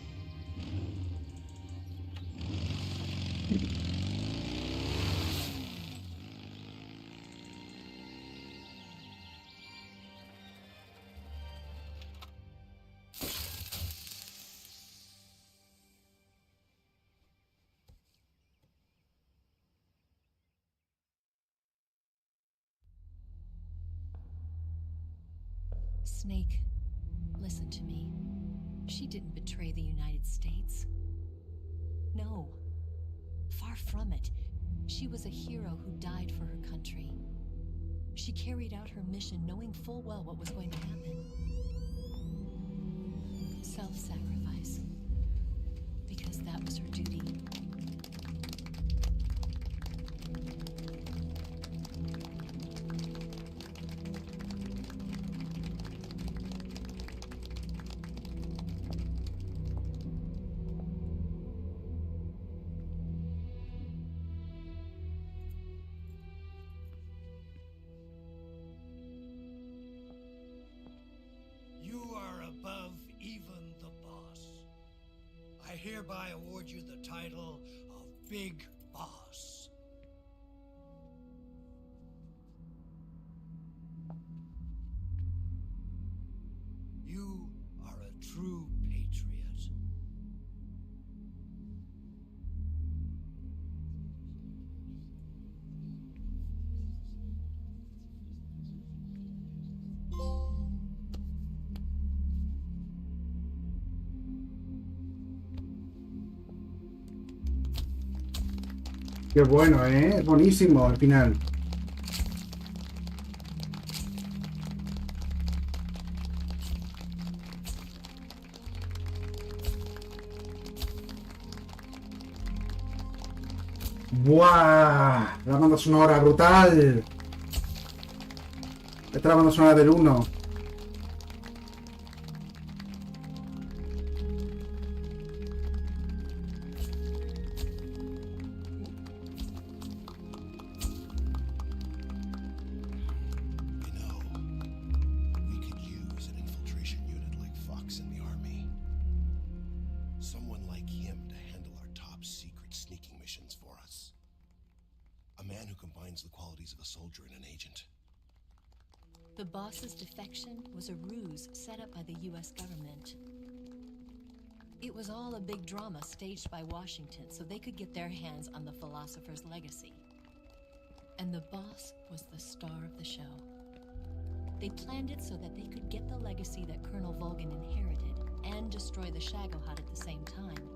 Snake, listen to me. She didn't betray the United States. No. Far from it. She was a hero who died for her country. She carried out her mission knowing full well what was going to happen. Self-sacrifice. Because that was her duty. You are above even the boss. I hereby award you the title of Big Boss. You are a true patriot. Qué bueno, ¿eh? Buenísimo al final. ¡Buah! La banda sonora brutal. Esta es la banda sonora del 1. The boss's defection was a ruse set up by the US government. It was all a big drama staged by Washington so they could get their hands on the philosopher's legacy. And the boss was the star of the show. They planned it so that they could get the legacy that Colonel Volgin inherited and destroy the Shagohod at the same time.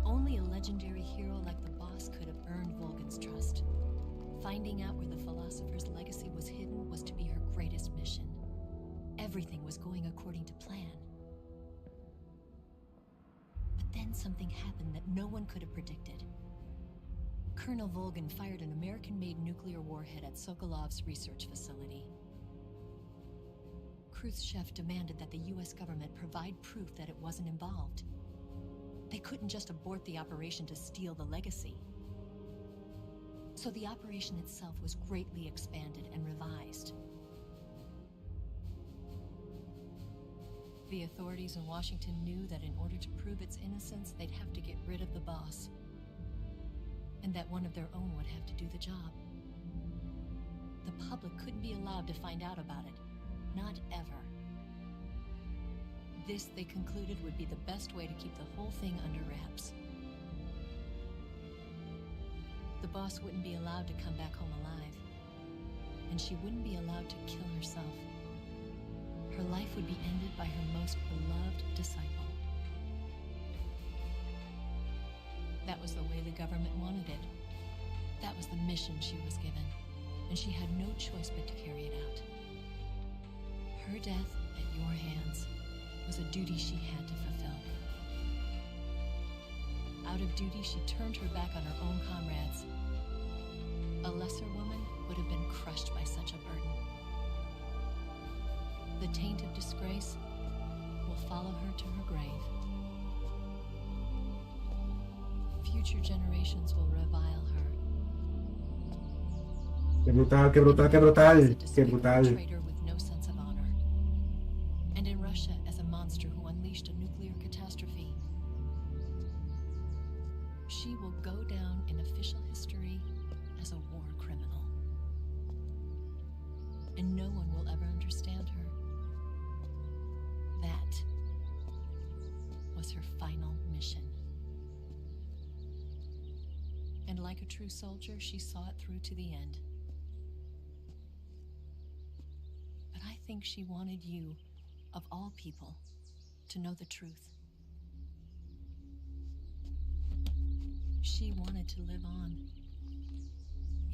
Only a legendary hero like the boss could have earned Volgin's trust. Finding out where the philosopher's legacy was hidden was to be her greatest mission. Everything was going according to plan. But then something happened that no one could have predicted. Colonel Volgin fired an American-made nuclear warhead at Sokolov's research facility. Khrushchev demanded that the US government provide proof that it wasn't involved. They couldn't just abort the operation to steal the legacy. So the operation itself was greatly expanded and revised. The authorities in Washington knew that in order to prove its innocence, they'd have to get rid of the boss. And that one of their own would have to do the job. The public couldn't be allowed to find out about it. Not ever. This, they concluded, would be the best way to keep the whole thing under wraps. The boss wouldn't be allowed to come back home alive. And she wouldn't be allowed to kill herself. Her life would be ended by her most beloved disciple. That was the way the government wanted it. That was the mission she was given, and she had no choice but to carry it out. Her death at your hands was a duty she had to fulfill. Out of duty, she turned her back on her own comrades. A lesser woman would have been crushed by such a burden. The taint of disgrace will follow her to her grave. Future generations will revile her. Qué brutal, qué brutal, qué brutal, As a qué despicable brutal. traitor with no sense of honor. And in Russia as a monster who unleashed a nuclear catastrophe. She will go down in official history as a war criminal. And no one will ever understand her. That was her final mission. And like a true soldier, she saw it through to the end. But I think she wanted you, of all people, to know the truth. She wanted to live on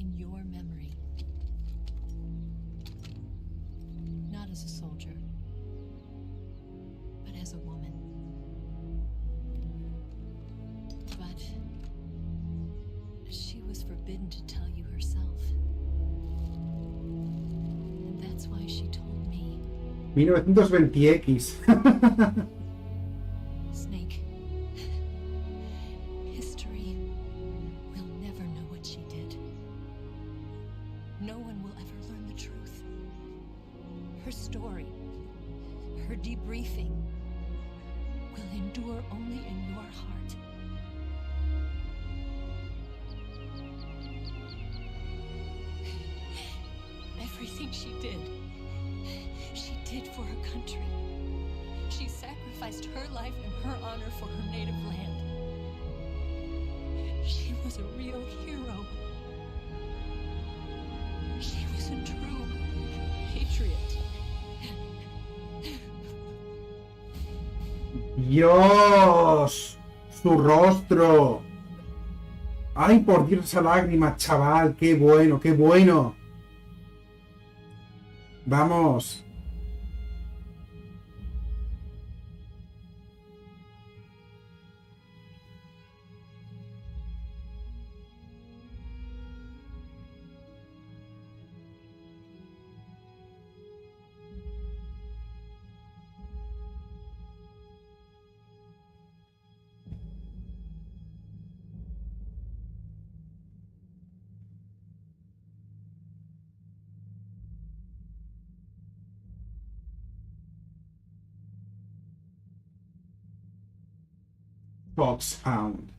in your memory. Not as a soldier, but as a woman. But she was forbidden to tell you herself. And that's why she told me. 1920X. Snake, history will never know what she did. No one will ever learn the truth. Her story, her debriefing, will endure only in your heart. Everything she did for her country. She sacrificed her life and her honor for her native land. She was a real hero. She was a true patriot. Dios, su rostro. Ay, por Dios, esa lágrima, chaval, qué bueno, qué bueno. Vamos. Foxhound.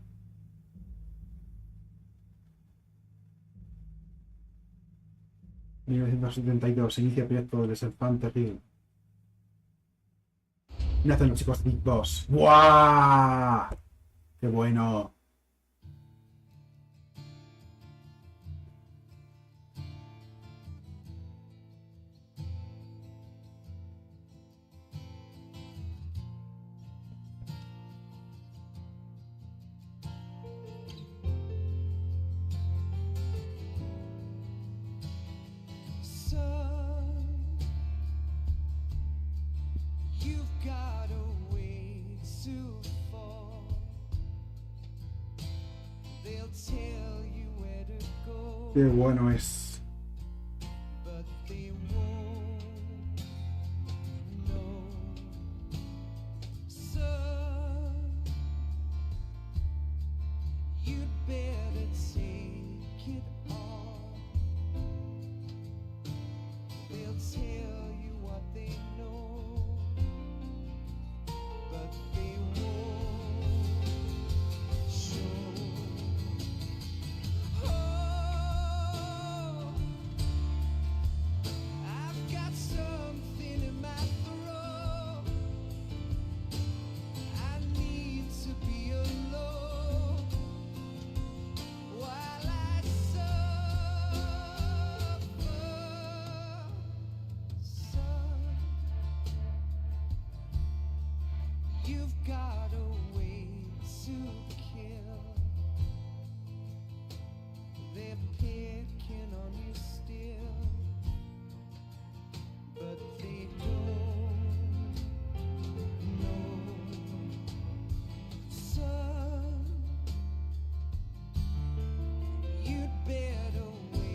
...1972... se inicia el proyecto del desenfante Río. Y nacen los chicos Big Boss. ¡Buah! ¡Qué bueno! Qué bueno es. You'd better wait.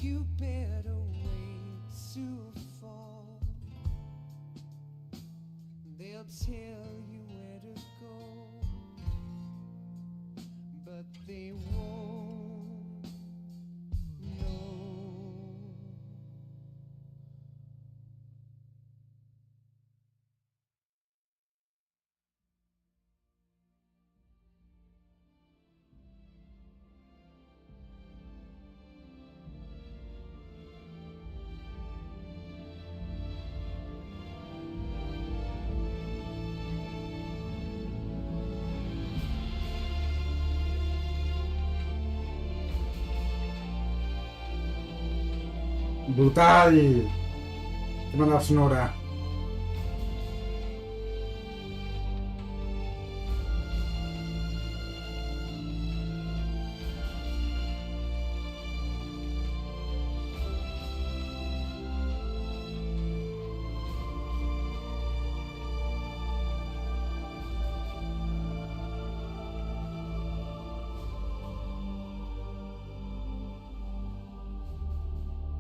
You better wait to fall. They'll tell you where to go, but they won't know. Brutal. Qué banda sonora.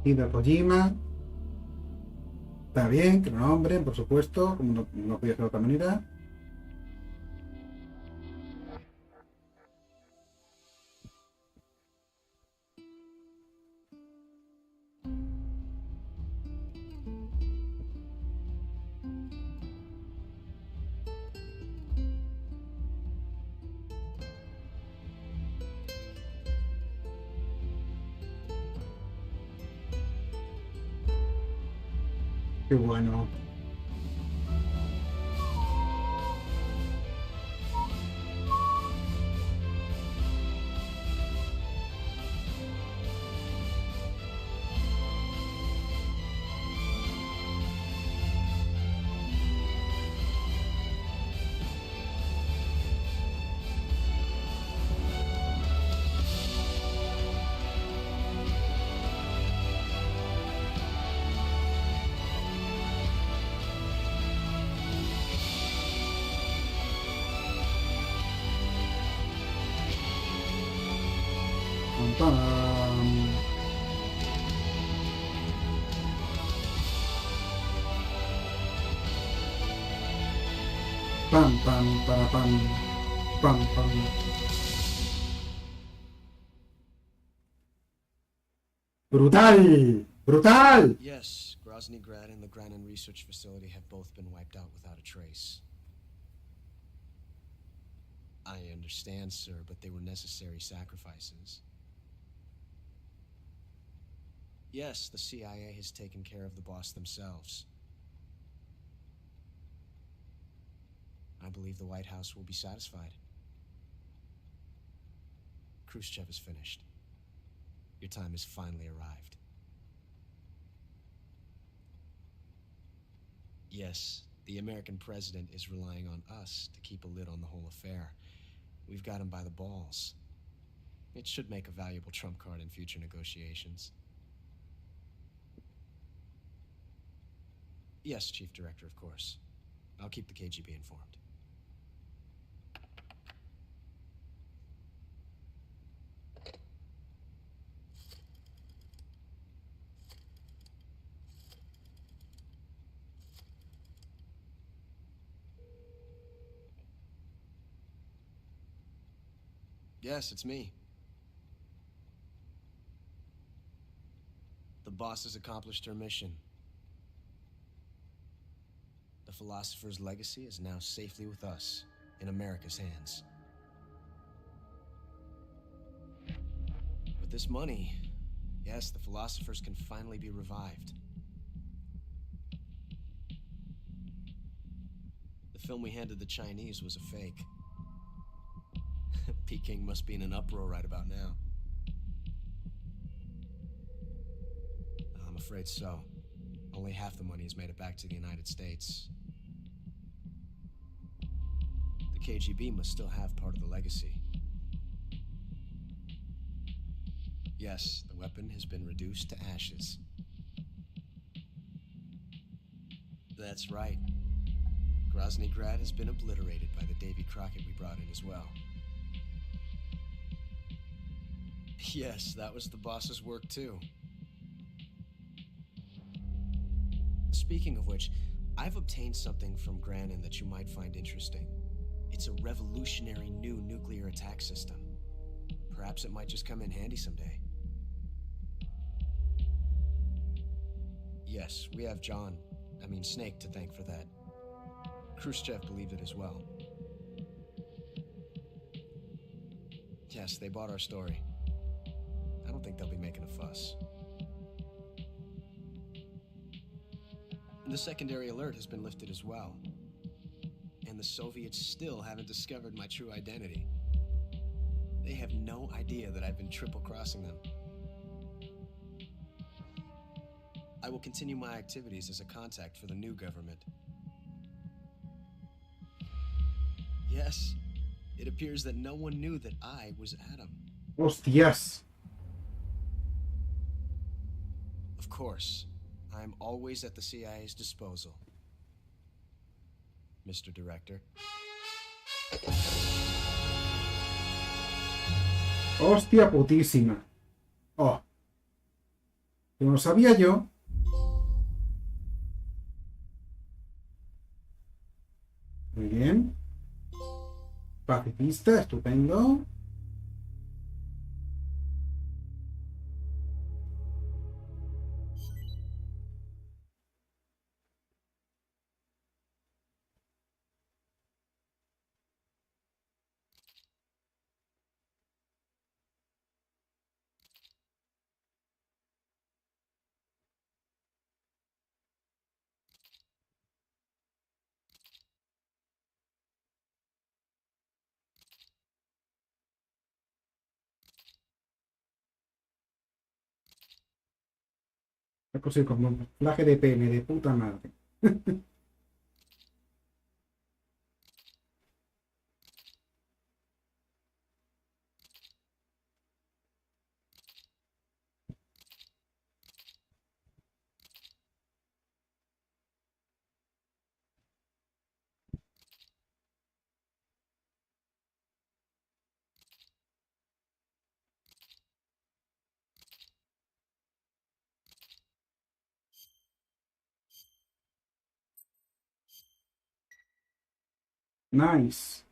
Hideo Kojima. Está bien, que lo nombren, por supuesto, como no podía ser de otra manera. Qué bueno. Pam, pam. Pam, pam, para pam, pam, pam. Brutal, brutal. Yes, Grozny Grad and the Granin Research Facility have both been wiped out without a trace. I understand, sir, but they were necessary sacrifices. Yes, the CIA has taken care of the boss themselves. I believe the White House will be satisfied. Khrushchev is finished. Your time has finally arrived. Yes, the American president is relying on us to keep a lid on the whole affair. We've got him by the balls. It should make a valuable trump card in future negotiations. Yes, Chief Director, of course. I'll keep the KGB informed. Yes, it's me. The boss has accomplished her mission. The philosopher's legacy is now safely with us, in America's hands. With this money, yes, the philosophers can finally be revived. The film we handed the Chinese was a fake. Peking must be in an uproar right about now. I'm afraid so. Only half the money has made it back to the United States. The KGB must still have part of the legacy. Yes, the weapon has been reduced to ashes. That's right. Grozny Grad has been obliterated by the Davy Crockett we brought in as well. Yes, that was the boss's work too. Speaking of which, I've obtained something from Granin that you might find interesting. It's a revolutionary new nuclear attack system. Perhaps it might just come in handy someday. Yes, we have Snake to thank for that. Khrushchev believed it as well. Yes, they bought our story. I don't think they'll be making a fuss. The secondary alert has been lifted as well. And the Soviets still haven't discovered my true identity. They have no idea that I've been triple-crossing them. I will continue my activities as a contact for the new government. Yes, it appears that no one knew that I was Adam. Hostias. Of course, I'm always at the CIA's disposal, Mr. Director. Hostia putísima. Oh. No lo sabía yo. Muy bien. Pacifista, estupendo. Una cosa como un flaje de pene de puta madre. Nice.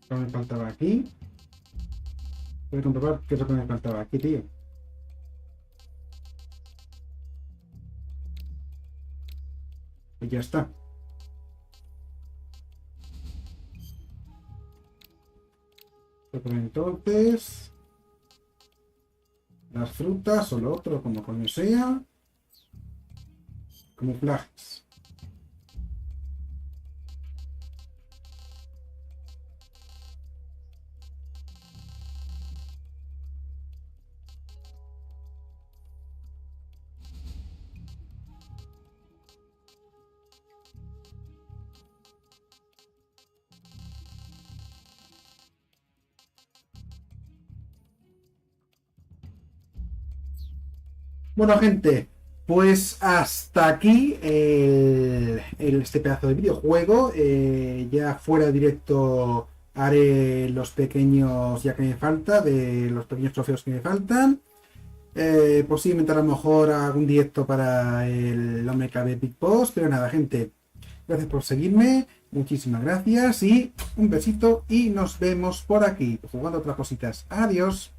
¿Qué me faltaba aquí? Voy a comprobar qué es lo que me faltaba aquí, tío. Y ya está. Pero entonces, las frutas o lo otro, como coño sea, camuflajes. Bueno, gente, pues hasta aquí este pedazo de videojuego. Ya fuera de directo haré los pequeños, ya que me falta, de los pequeños trofeos que me faltan. Posiblemente a lo mejor haga un directo para el hombre KB Big Boss, pero nada, gente, gracias por seguirme, muchísimas gracias y un besito y nos vemos por aquí, jugando otras cositas. Adiós.